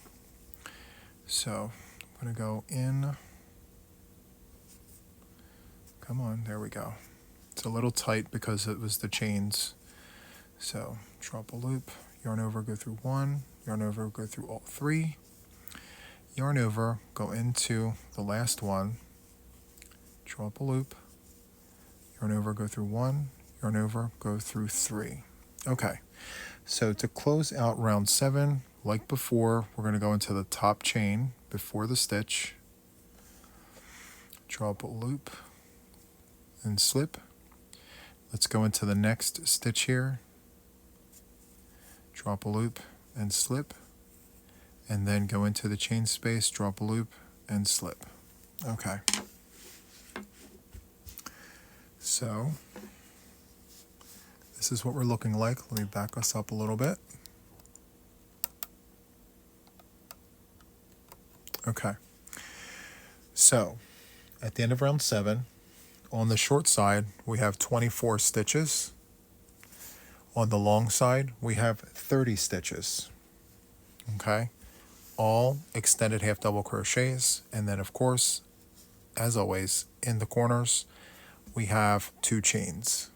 So I'm going to go in. Come on, there we go. It's a little tight because it was the chains. So draw up a loop, yarn over, go through 1, yarn over, go through all 3, yarn over, go into the last one, draw up a loop, yarn over, go through 1, yarn over, go through 3. Okay, so to close out round 7, like before, we're going to go into the top chain before the stitch, draw up a loop, and slip. Let's go into the next stitch here, drop a loop and slip, and then go into the chain space, drop a loop and slip. Okay, so this is what we're looking like. Let me back us up a little bit. Okay, so at the end of round 7, on the short side we have 24 stitches. On the long side, we have 30 stitches. Okay, all extended half double crochets, and then of course, as always, in the corners, we have 2 chains.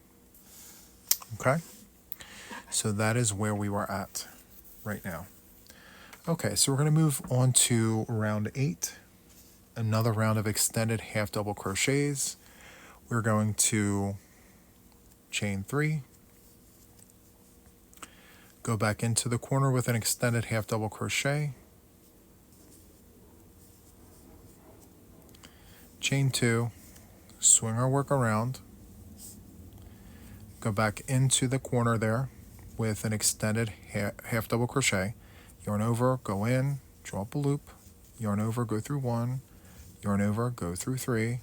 Okay, so that is where we were at right now. Okay, so we're going to move on to round 8, another round of extended half double crochets. We're going to chain 3, go back into the corner with an extended half double crochet, chain 2, swing our work around, go back into the corner there with an extended half double crochet, yarn over, go in, draw up a loop, yarn over, go through 1, yarn over, go through 3.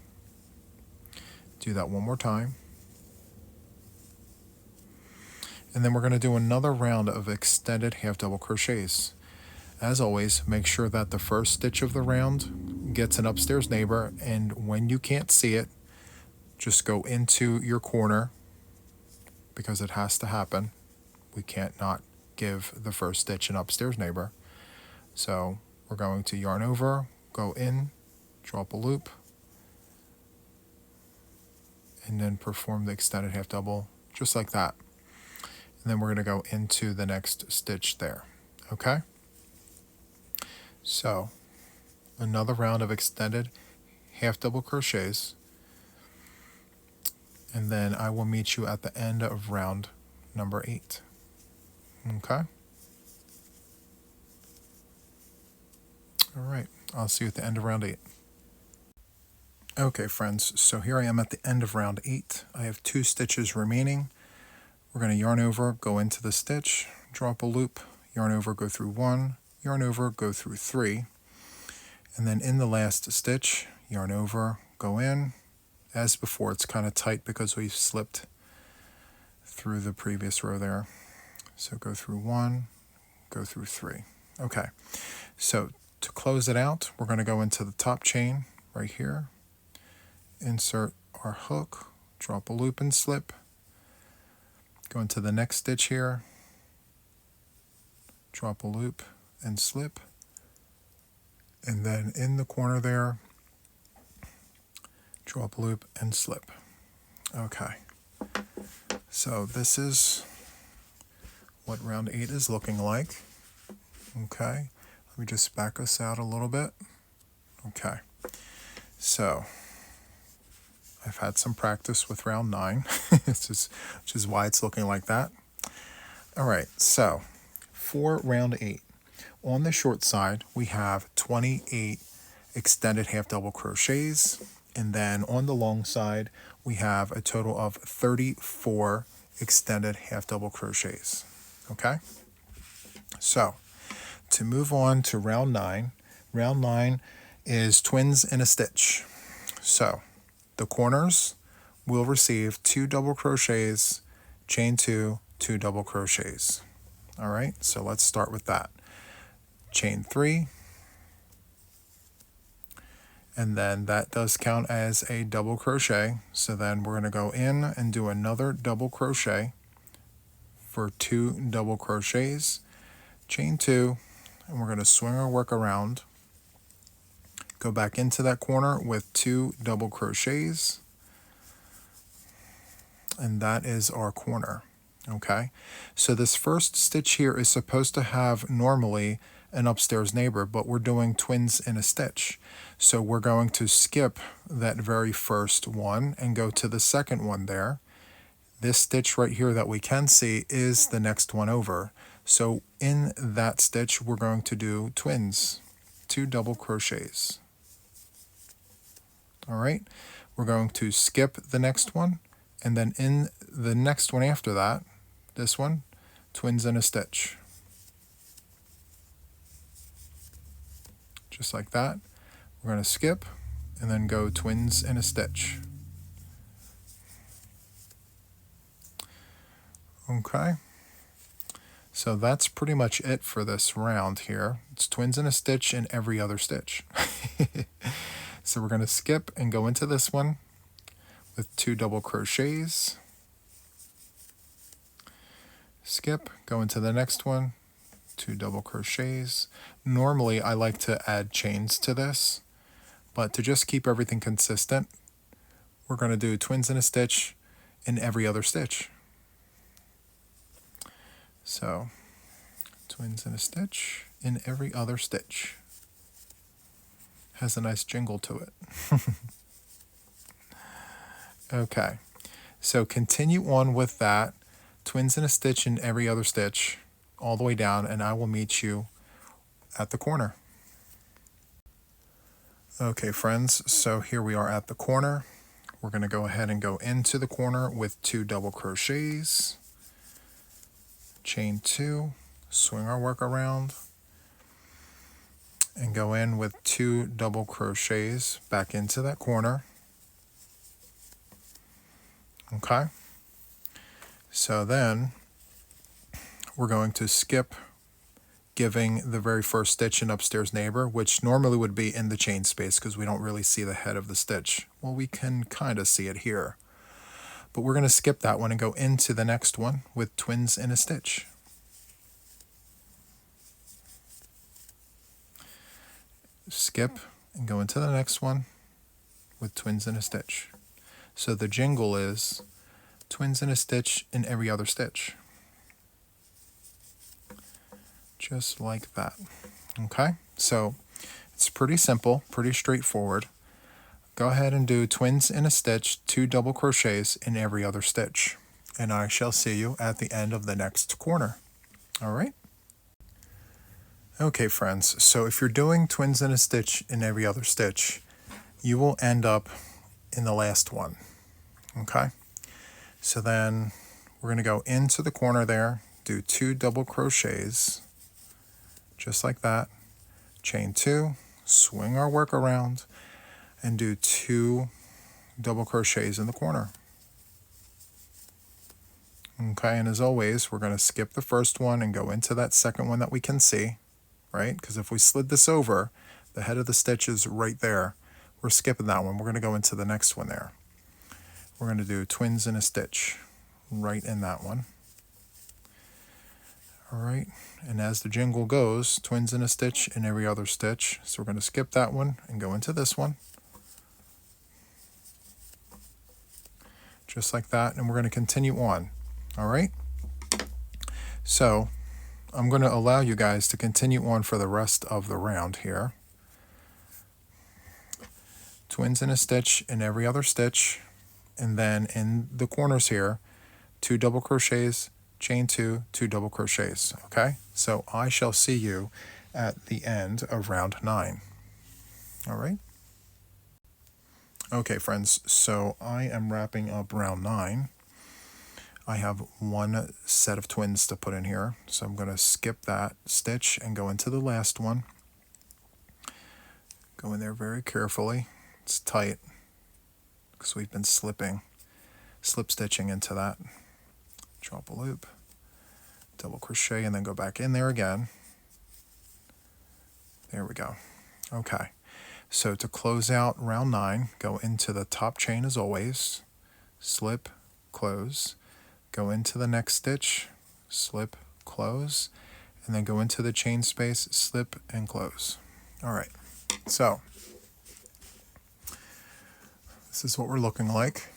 Do that one more time. And then we're going to do another round of extended half double crochets. As always, make sure that the first stitch of the round gets an upstairs neighbor, and when you can't see it, just go into your corner, because it has to happen. We can't not give the first stitch an upstairs neighbor. So we're going to yarn over, go in, draw up a loop, and then perform the extended half double just like that. And then we're going to go into the next stitch there. Okay, so another round of extended half double crochets, and then I will meet you at the end of round number 8. Okay, all right, I'll see you at the end of round 8. Okay friends, so here I am at the end of round 8. I have 2 stitches remaining. We're going to yarn over, go into the stitch, draw up a loop, yarn over, go through 1, yarn over, go through 3, and then in the last stitch, yarn over, go in. As before, it's kind of tight because we've slipped through the previous row there. So go through 1, go through 3. Okay, so to close it out, we're going to go into the top chain right here, insert our hook, drop a loop and slip, go into the next stitch here, drop a loop and slip, and then in the corner there, drop a loop and slip. Okay, so this is what round 8 is looking like. Okay, let me just back us out a little bit. Okay, so I've had some practice with round 9, which is why it's looking like that. All right, so for round 8, on the short side, we have 28 extended half double crochets, and then on the long side, we have a total of 34 extended half double crochets. Okay, so to move on to round 9 is twins in a stitch. So the corners will receive 2 double crochets, chain 2, 2 double crochets. All right, so let's start with that. Chain 3, and then that does count as a double crochet. So then we're going to go in and do another double crochet for 2 double crochets, chain 2, and we're going to swing our work around, go back into that corner with 2 double crochets, and that is our corner. Okay, so this first stitch here is supposed to have normally an upstairs neighbor, but we're doing twins in a stitch. So we're going to skip that very first one and go to the second one there. This stitch right here that we can see is the next one over. So in that stitch, we're going to do twins, 2 double crochets. All right, we're going to skip the next one, and then in the next one after that, this one, twins in a stitch. Just like that. We're going to skip and then go twins in a stitch. Okay, so that's pretty much it for this round here. It's twins in a stitch in every other stitch. So we're going to skip and go into this one with 2 double crochets, skip, go into the next one, 2 double crochets. Normally I like to add chains to this, but to just keep everything consistent, we're going to do twins in a stitch in every other stitch. So twins in a stitch in every other stitch. Has a nice jingle to it. Okay, so continue on with that, twins in a stitch in every other stitch all the way down, and I will meet you at the corner. Okay friends, so here we are at the corner. We're going to go ahead and go into the corner with 2 double crochets, chain 2, swing our work around, and go in with 2 double crochets back into that corner. Okay, so then we're going to skip giving the very first stitch in upstairs neighbor, which normally would be in the chain space because we don't really see the head of the stitch. Well, we can kind of see it here, but we're going to skip that one and go into the next one with twins in a stitch. Skip and go into the next one with twins in a stitch. So the jingle is twins in a stitch in every other stitch. Just like that. Okay, so it's pretty simple, pretty straightforward. Go ahead and do twins in a stitch, 2 double crochets in every other stitch, and I shall see you at the end of the next corner. All right. Okay friends, so if you're doing twins in a stitch in every other stitch, you will end up in the last one. Okay, so then we're going to go into the corner there, do 2 double crochets, just like that, chain 2, swing our work around, and do 2 double crochets in the corner. Okay, and as always, we're going to skip the first one and go into that second one that we can see, right? Because if we slid this over, the head of the stitch is right there. We're skipping that one. We're going to go into the next one there. We're going to do twins in a stitch right in that one. All right, and as the jingle goes, twins in a stitch in every other stitch. So we're going to skip that one and go into this one. Just like that, and we're going to continue on. All right, so I'm going to allow you guys to continue on for the rest of the round here. Twins in a stitch in every other stitch, and then in the corners here, 2 double crochets, chain 2, 2 double crochets. Okay, so I shall see you at the end of round 9. All right. Okay friends, so I am wrapping up round 9. I have 1 set of twins to put in here, so I'm going to skip that stitch and go into the last one. Go in there very carefully. It's tight because we've been slip stitching into that. Drop a loop, double crochet, and then go back in there again. There we go. Okay, so to close out round 9, go into the top chain as always, slip, close, go into the next stitch, slip, close, and then go into the chain space, slip, and close. All right, so this is what we're looking like.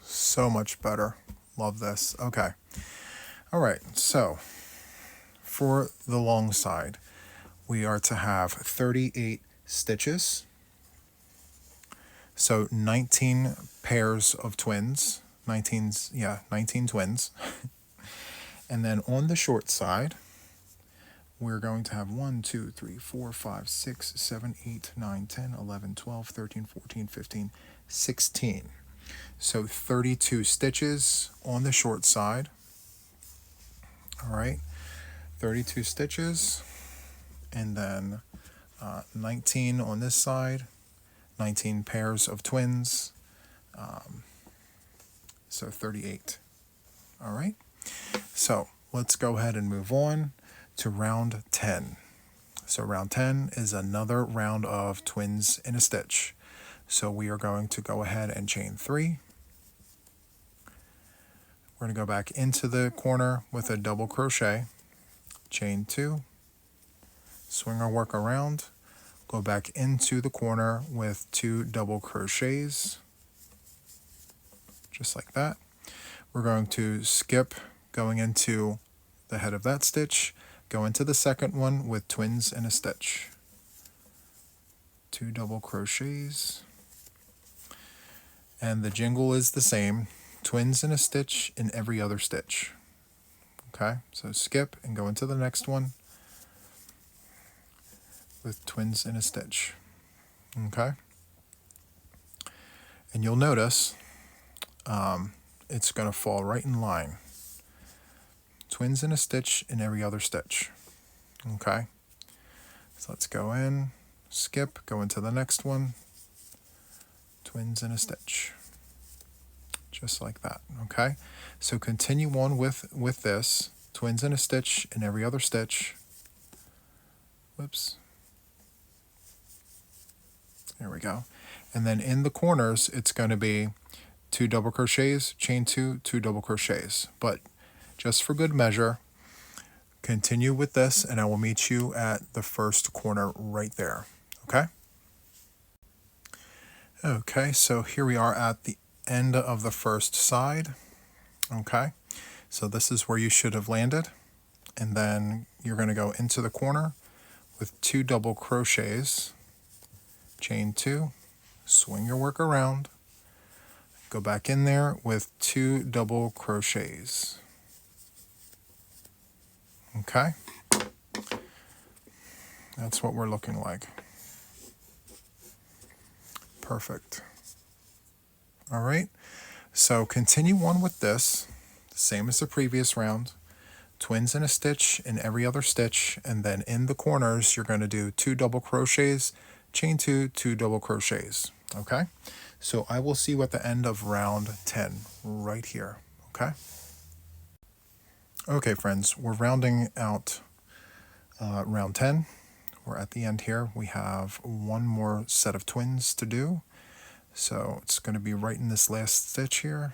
So much better. Love this. Okay. All right, so for the long side, we are to have 38 stitches. So 19 pairs of twins. 19 twins. And then on the short side, we're going to have 1, 2, 3, 4, 5, 6, 7, 8, 9, 10, 11, 12, 13, 14, 15, 16. So 32 stitches on the short side. All right, 32 stitches, and then 19 on this side, 19 pairs of twins, so 38. All right, so let's go ahead and move on to round 10. So round 10 is another round of twins in a stitch. So we are going to go ahead and chain 3. We're going to go back into the corner with a double crochet, chain 2, swing our work around, go back into the corner with 2 double crochets, just like that. We're going to skip going into the head of that stitch, go into the second one with twins in a stitch, 2 double crochets, and the jingle is the same, twins in a stitch in every other stitch. Okay, so skip and go into the next one with twins in a stitch. Okay, and you'll notice it's going to fall right in line. Twins in a stitch in every other stitch. Okay, so let's go in, skip, go into the next one, twins in a stitch, just like that. Okay, so continue on with this, twins in a stitch in every other stitch. Whoops. There we go. And then in the corners, it's going to be 2 double crochets, chain 2, 2 double crochets. But just for good measure, continue with this, and I will meet you at the first corner right there. Okay? Okay, so here we are at the end of the first side. Okay, so this is where you should have landed. And then you're going to go into the corner with 2 double crochets, chain 2, swing your work around, go back in there with 2 double crochets. Okay, that's what we're looking like. Perfect. All right, so continue on with this, same as the previous round. Twins in a stitch in every other stitch, and then in the corners you're going to do 2 double crochets, chain 2, 2 double crochets. Okay, so I will see you at the end of round 10 right here. Okay. Okay, friends, we're rounding out round 10. We're at the end here. We have one more set of twins to do, so it's going to be right in this last stitch here.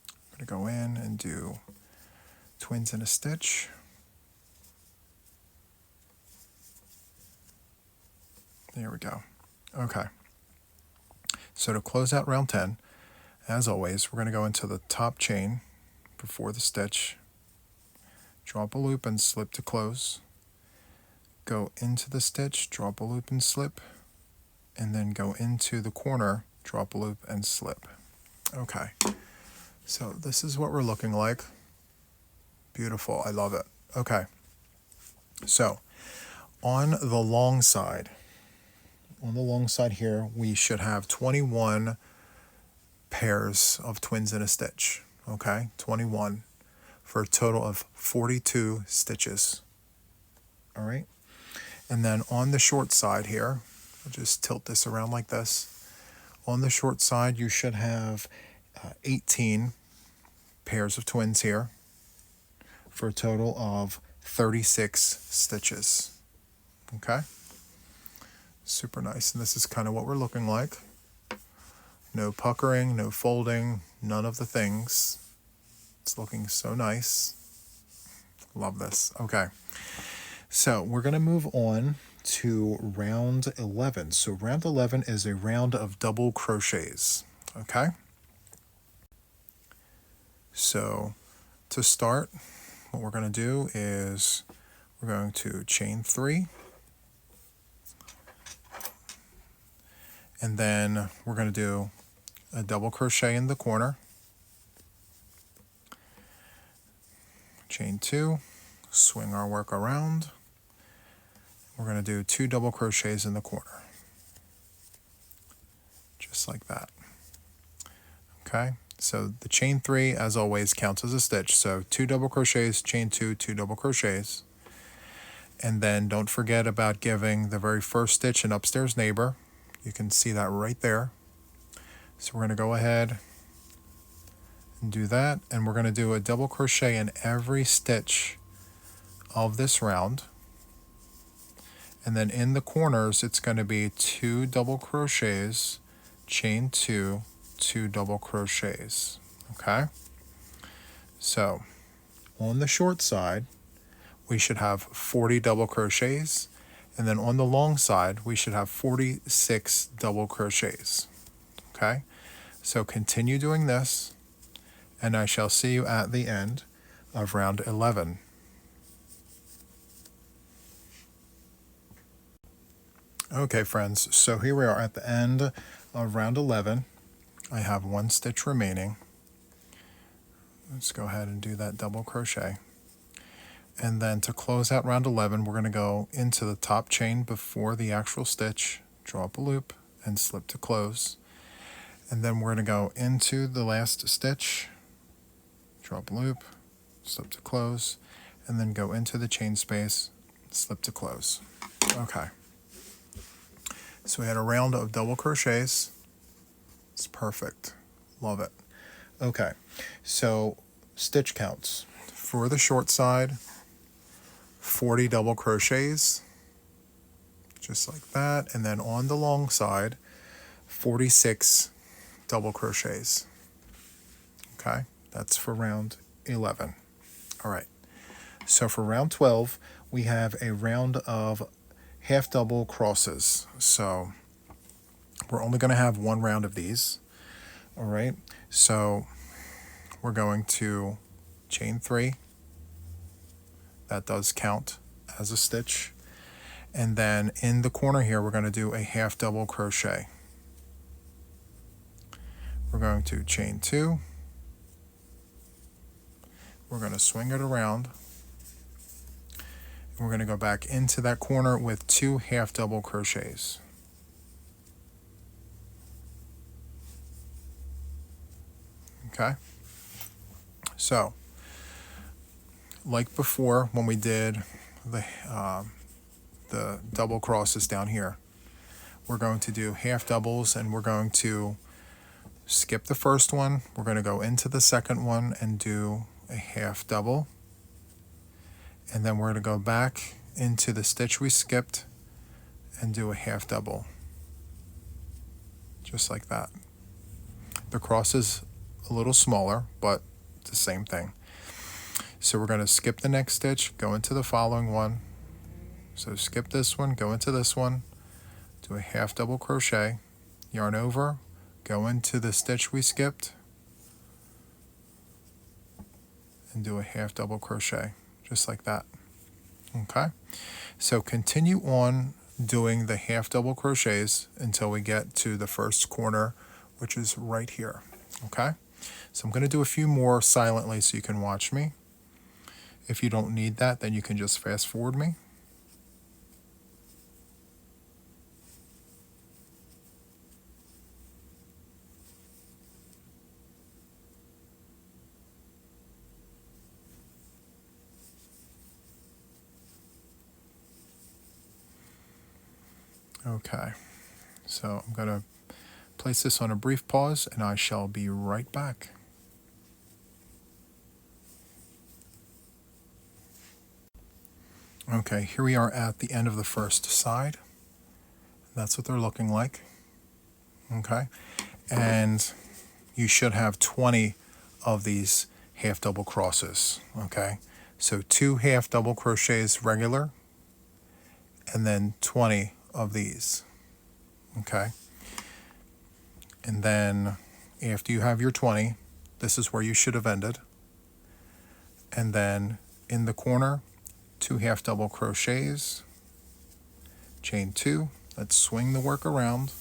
I'm going to go in and do twins in a stitch. There we go. Okay, so to close out round 10, as always, we're going to go into the top chain before the stitch, drop a loop and slip to close, go into the stitch, drop a loop and slip, and then go into the corner, drop a loop and slip. Okay, so this is what we're looking like. Beautiful, I love it. Okay, so on the long side here, we should have 21 pairs of twins in a stitch. Okay, 21 for a total of 42 stitches. All right, and then on the short side here, I'll just tilt this around like this. On the short side, you should have 18 pairs of twins here for a total of 36 stitches. Okay, super nice. And this is kind of what we're looking like. No puckering, no folding, none of the things. It's looking so nice. Love this. Okay, so we're going to move on to round 11. So round 11 is a round of double crochets. Okay, so to start, what we're going to do is we're going to chain 3, and then we're going to do a double crochet in the corner, chain 2, swing our work around. We're going to do 2 double crochets in the corner, just like that. Okay, so the chain 3, as always, counts as a stitch. So 2 double crochets, chain 2, 2 double crochets. And then don't forget about giving the very first stitch an upstairs neighbor. You can see that right there. So we're going to go ahead and do that, and we're going to do a double crochet in every stitch of this round. And then in the corners, it's going to be 2 double crochets, chain 2, 2 double crochets. Okay, So on the short side, we should have 40 double crochets, and then on the long side, we should have 46 double crochets. Okay, so continue doing this, and I shall see you at the end of round 11. Okay, friends, so here we are at the end of round 11. I have one stitch remaining. Let's go ahead and do that double crochet. And then to close out round 11, we're going to go into the top chain before the actual stitch, draw up a loop, and slip to close. And then we're going to go into the last stitch, draw up a loop, slip to close, and then go into the chain space, slip to close. Okay. So we had a round of double crochets. It's perfect. Love it. Okay, so stitch counts. For the short side, 40 double crochets, just like that. And then on the long side, 46 double crochets. Okay, that's for round 11. All right, so for round 12, we have a round of half double crosses. So we're only going to have one round of these. All right, so we're going to chain 3. That does count as a stitch. And then in the corner here, we're going to do a half double crochet. We're going to chain 2. We're going to swing it around. We're going to go back into that corner with 2 half double crochets. Okay, so like before when we did the double crosses down here, we're going to do half doubles, and we're going to skip the first one. We're going to go into the second one and do a half double. And then we're going to go back into the stitch we skipped and do a half double. Just like that. The cross is a little smaller, but it's the same thing. So we're going to skip the next stitch, go into the following one. So skip this one, go into this one, do a half double crochet, yarn over, go into the stitch we skipped, and do a half double crochet. Just like that. Okay, so continue on doing the half double crochets until we get to the first corner, which is right here. Okay, so I'm going to do a few more silently so you can watch me. If you don't need that, then you can just fast forward me. Okay, so I'm going to place this on a brief pause, and I shall be right back. Okay, here we are at the end of the first side. That's what they're looking like. Okay, and you should have 20 of these half double crosses. Okay, so 2 half double crochets regular, and then 20 of these. Okay, and then after you have your 20, this is where you should have ended. And then in the corner, 2 half double crochets, chain 2, let's swing the work around,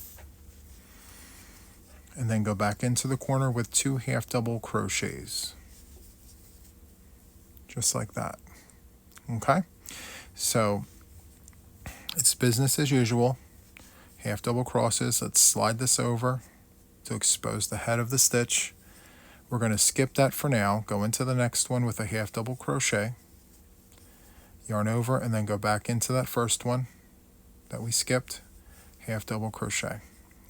and then go back into the corner with 2 half double crochets, just like that. Okay, so it's business as usual. Half double crosses. Let's slide this over to expose the head of the stitch. We're going to skip that for now, go into the next one with a half double crochet, yarn over, and then go back into that first one that we skipped, half double crochet.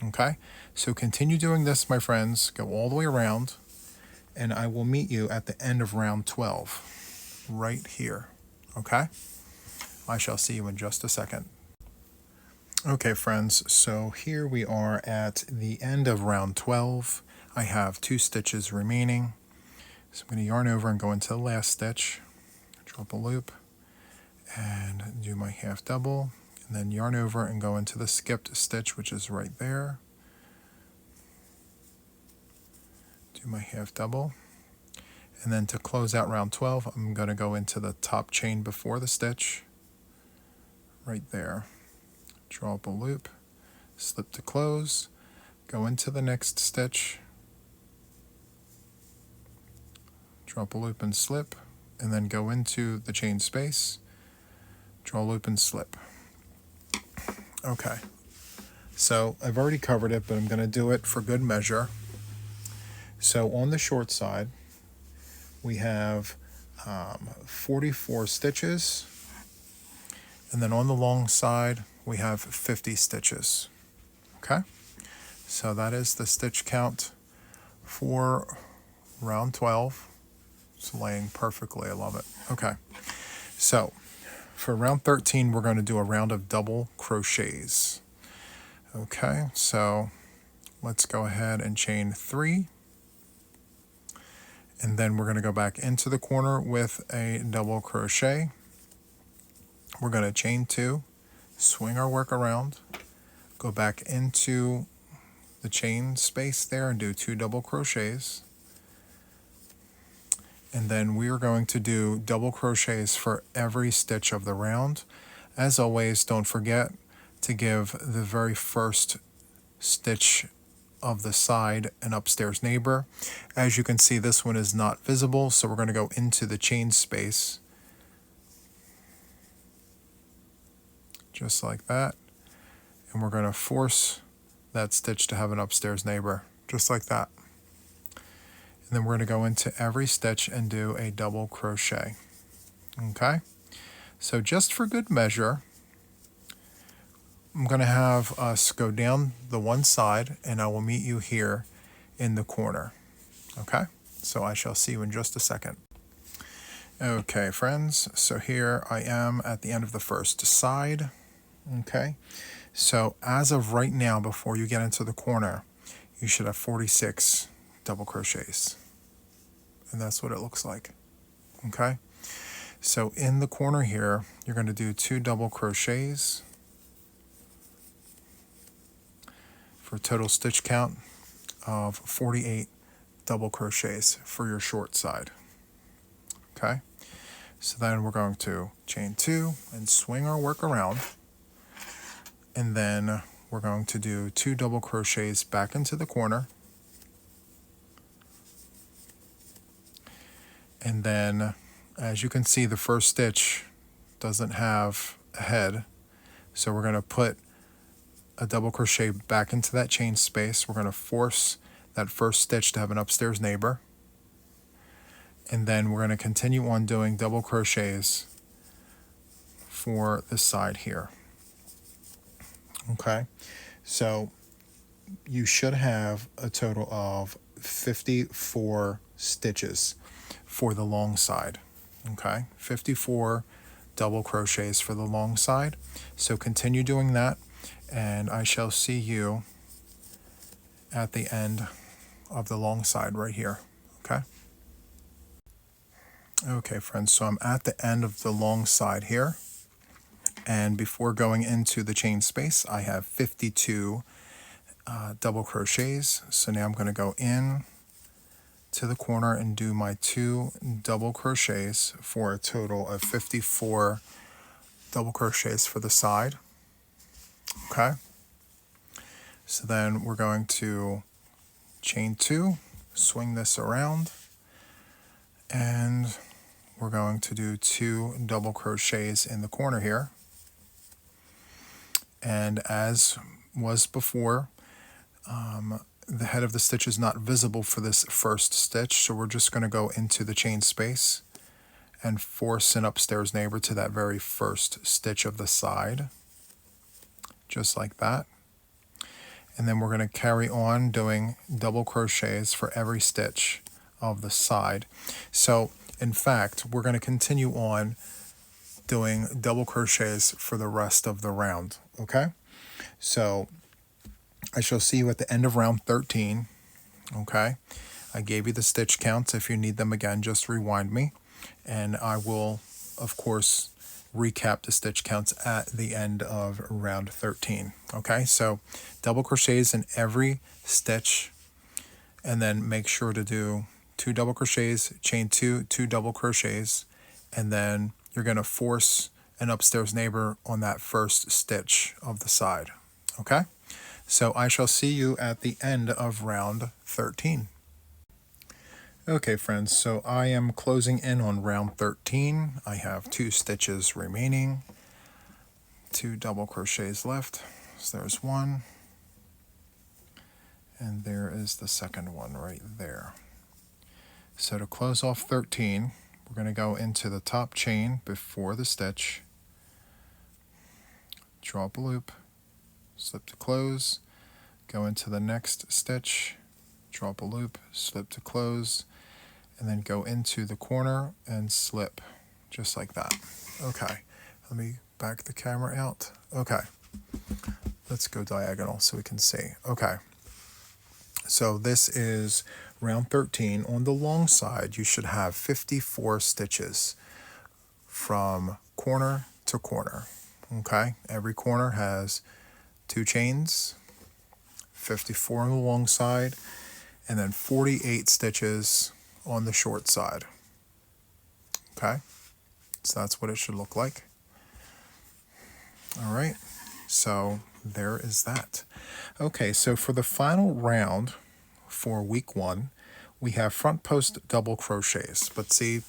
Okay, so continue doing this, my friends. Go all the way around, and I will meet you at the end of round 12 right here. Okay, I shall see you in just a second. Okay, friends, so here we are at the end of round 12. I have 2 stitches remaining. So I'm going to yarn over and go into the last stitch, drop a loop, and do my half double, and then yarn over and go into the skipped stitch, which is right there. Do my half double, and then to close out round 12, I'm going to go into the top chain before the stitch, right there. Draw up a loop, slip to close, go into the next stitch, drop a loop and slip, and then go into the chain space, draw a loop and slip. Okay, so I've already covered it, but I'm going to do it for good measure. So on the short side, we have 44 stitches, and then on the long side, we have 50 stitches. Okay, so that is the stitch count for round 12. It's laying perfectly, I love it. Okay, so for round 13, we're going to do a round of double crochets. Okay, so let's go ahead and chain 3. And then we're going to go back into the corner with a double crochet. We're going to chain 2, swing our work around, go back into the chain space there and do 2 double crochets. And then we are going to do double crochets for every stitch of the round. As always, don't forget to give the very first stitch of the side an upstairs neighbor. As you can see, this one is not visible, so we're going to go into the chain space just like that, and we're going to force that stitch to have an upstairs neighbor just like that. And then we're going to go into every stitch and do a double crochet. Okay, so just for good measure, I'm going to have us go down the one side, and I will meet you here in the corner. Okay, so I shall see you in just a second. Okay, friends, so here I am at the end of the first side. Okay, so as of right now, before you get into the corner, you should have 46 double crochets, and that's what it looks like. Okay, so in the corner here, you're going to do 2 double crochets for a total stitch count of 48 double crochets for your short side. Okay, so then we're going to chain 2 and swing our work around, and then we're going to do 2 double crochets back into the corner, and then as you can see, the first stitch doesn't have a head, so we're going to put a double crochet back into that chain space. We're going to force that first stitch to have an upstairs neighbor, and then we're going to continue on doing double crochets for this side here. Okay, so you should have a total of 54 stitches for the long side. Okay, 54 double crochets for the long side. So continue doing that, and I shall see you at the end of the long side right here. Okay. Okay, friends, so I'm at the end of the long side here, and before going into the chain space, I have 52 double crochets. So now I'm going to go in to the corner and do my 2 double crochets for a total of 54 double crochets for the side. Okay, so then we're going to chain 2, swing this around, and we're going to do 2 double crochets in the corner here. And as was before, the head of the stitch is not visible for this first stitch, so we're just going to go into the chain space and force an upstairs neighbor to that very first stitch of the side, just like that. And then we're going to carry on doing double crochets for every stitch of the side. So in fact, we're going to continue on doing double crochets for the rest of the round. Okay, so I shall see you at the end of round 13. Okay, I gave you the stitch counts. If you need them again, just rewind me, and I will, of course, recap the stitch counts at the end of round 13. Okay, so double crochets in every stitch, and then make sure to do 2 double crochets, chain 2, 2 double crochets, and then you're going to force an upstairs neighbor on that first stitch of the side. Okay, so I shall see you at the end of round 13. Okay friends, so I am closing in on round 13. I have 2 stitches remaining, 2 double crochets left. So there's one, and there is the second one right there. So to close off 13, we're going to go into the top chain before the stitch, draw up a loop, slip to close, go into the next stitch, draw up a loop, slip to close, and then go into the corner and slip, just like that. Okay, let me back the camera out. Okay, let's go diagonal so we can see. Okay, so this is round 13. On the long side, you should have 54 stitches from corner to corner. Okay, every corner has 2 chains, 54 on the long side, and then 48 stitches on the short side. Okay, so that's what it should look like. All right, so there is that. Okay, so for the final round for week 1, we have front post double crochets, but see,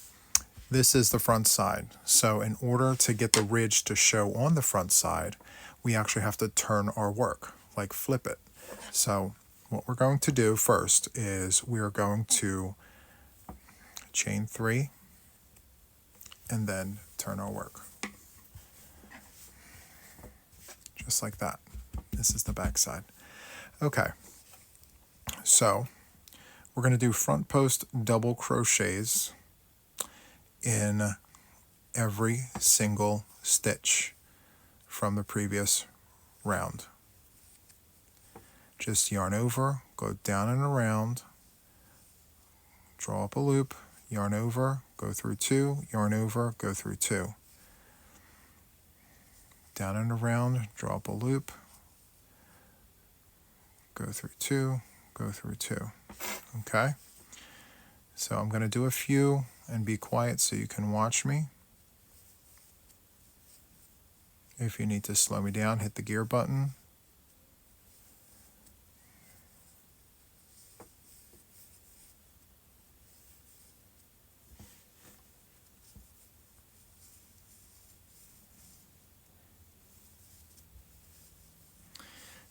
this is the front side. So in order to get the ridge to show on the front side, we actually have to turn our work, like flip it. So what we're going to do first is we are going to chain 3 and then turn our work, just like that. This is the back side. Okay, so we're going to do front post double crochets in every single stitch from the previous round. Just yarn over, go down and around, draw up a loop, yarn over, go through 2, yarn over, go through 2. Down and around, draw up a loop, go through 2, go through 2. Okay? So I'm going to do a few and be quiet so you can watch me. If you need to slow me down, hit the gear button.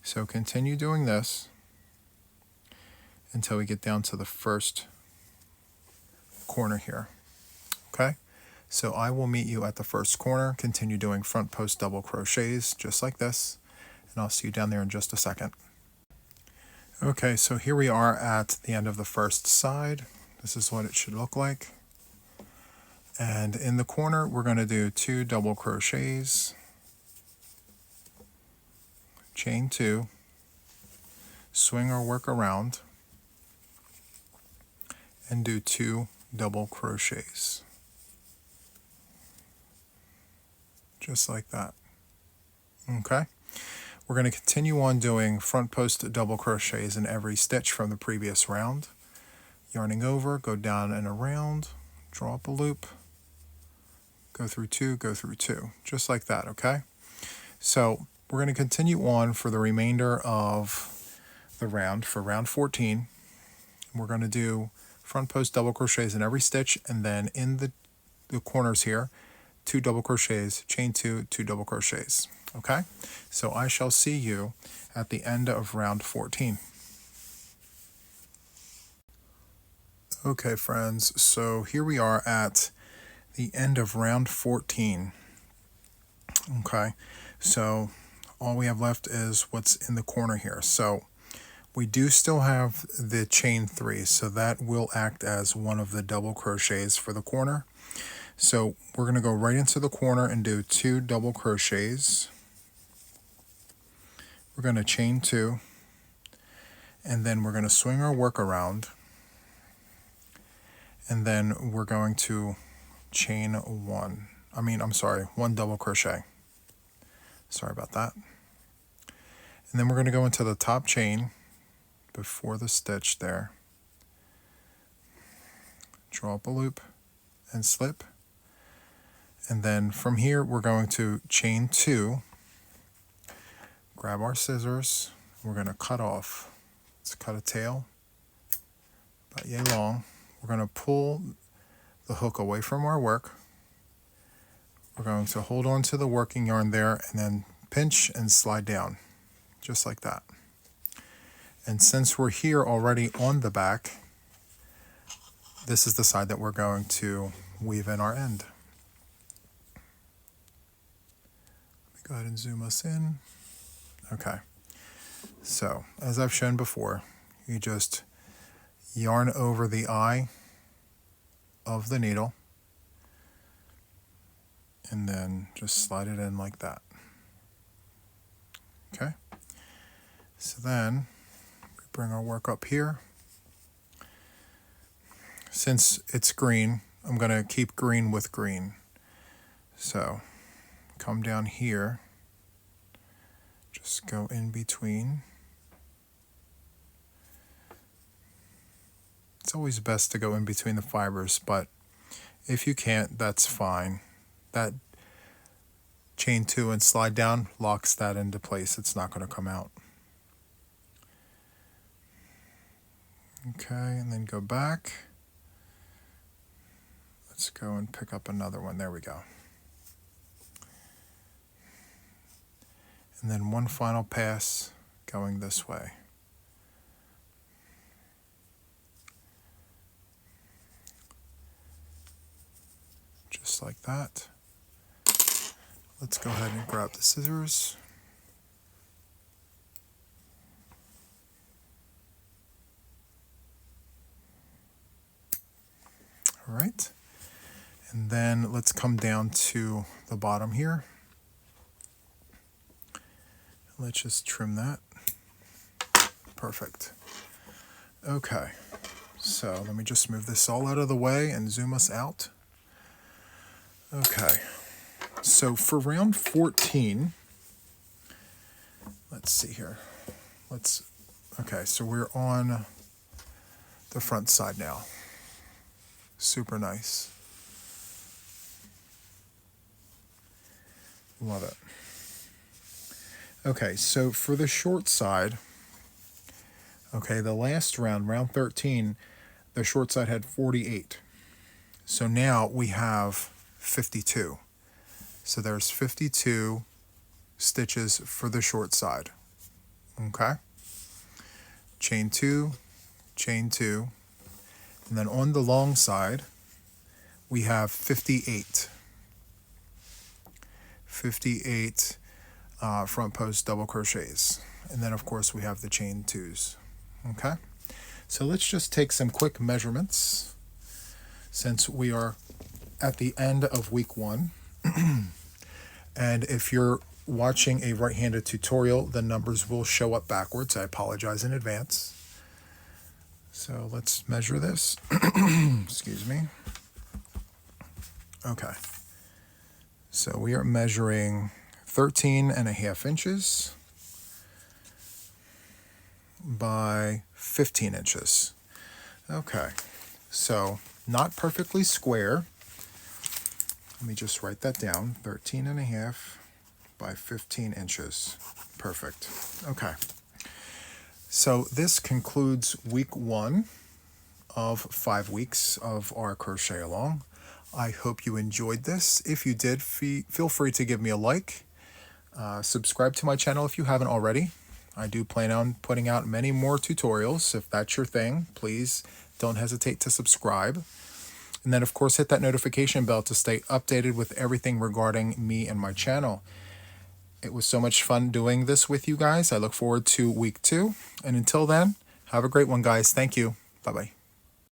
So continue doing this until we get down to the first corner here. Okay, so I will meet you at the first corner. Continue doing front post double crochets just like this, and I'll see you down there in just a second. Okay, so here we are at the end of the first side. This is what it should look like. And in the corner, we're going to do 2 double crochets, chain 2, swing our work around, and do 2 double crochets, just like that. Okay, we're going to continue on doing front post double crochets in every stitch from the previous round. Yarning over, go down and around, draw up a loop, go through 2, go through 2, just like that. Okay, so we're going to continue on for the remainder of the round. For round 14, we're going to do front post double crochets in every stitch, and then in the corners here, 2 double crochets, chain 2, 2 double crochets. Okay, so I shall see you at the end of round 14. Okay friends, so here we are at the end of round 14. Okay, so all we have left is what's in the corner here. So we do still have the chain 3, so that will act as one of the double crochets for the corner. So we're going to go right into the corner and do 2 double crochets. We're going to chain 2, and then we're going to swing our work around, and then we're going to chain one. One double crochet. Sorry about that. And then we're going to go into the top chain before the stitch there. Draw up a loop and slip. And then from here we're going to chain two. Grab our scissors. We're going to cut off. Let's cut a tail about yay long. We're going to pull the hook away from our work. We're going to hold on to the working yarn there and then pinch and slide down, just like that. And since we're here already on the back, this is the side that we're going to weave in our end. Let me go ahead and zoom us in. Okay, so as I've shown before, you just yarn over the eye of the needle and then just slide it in like that. Okay, so then we bring our work up here. Since it's green, I'm going to keep green with green. So come down here, just go in between. It's always best to go in between the fibers, but if you can't, that's fine. That chain two and slide down locks that into place. It's not going to come out. Okay, and then go back. Let's go and pick up another one. There we go. And then one final pass going this way. Just like that. Let's go ahead and grab the scissors. All right. And then let's come down to the bottom here. Let's just trim that. Perfect. Okay. So let me just move this all out of the way and zoom us out. Okay. So for round 14, let's see here. Okay, so we're on the front side now. Super nice. Love it. Okay, so for the short side, okay, the last round, round 13, the short side had 48. So now we have 52. So there's 52 stitches for the short side. Okay? Chain two, and then on the long side, we have 58. 58 front post double crochets. And then of course we have the chain twos. Okay? So let's just take some quick measurements since we are at the end of week 1. And if you're watching a right-handed tutorial, the numbers will show up backwards. I apologize in advance. So let's measure this. Excuse me. Okay. So we are measuring 13.5 inches by 15 inches. Okay. So not perfectly square. Let me just write that down. 13.5 by 15 inches. Perfect. Okay. So this concludes week 1 of 5 weeks of our Crochet Along. I hope you enjoyed this. If you did, feel free to give me a like. Subscribe to my channel if you haven't already. I do plan on putting out many more tutorials. If that's your thing, please don't hesitate to subscribe. And then, of course, hit that notification bell to stay updated with everything regarding me and my channel. It was so much fun doing this with you guys. I look forward to week 2. And until then, have a great one, guys. Thank you. Bye-bye.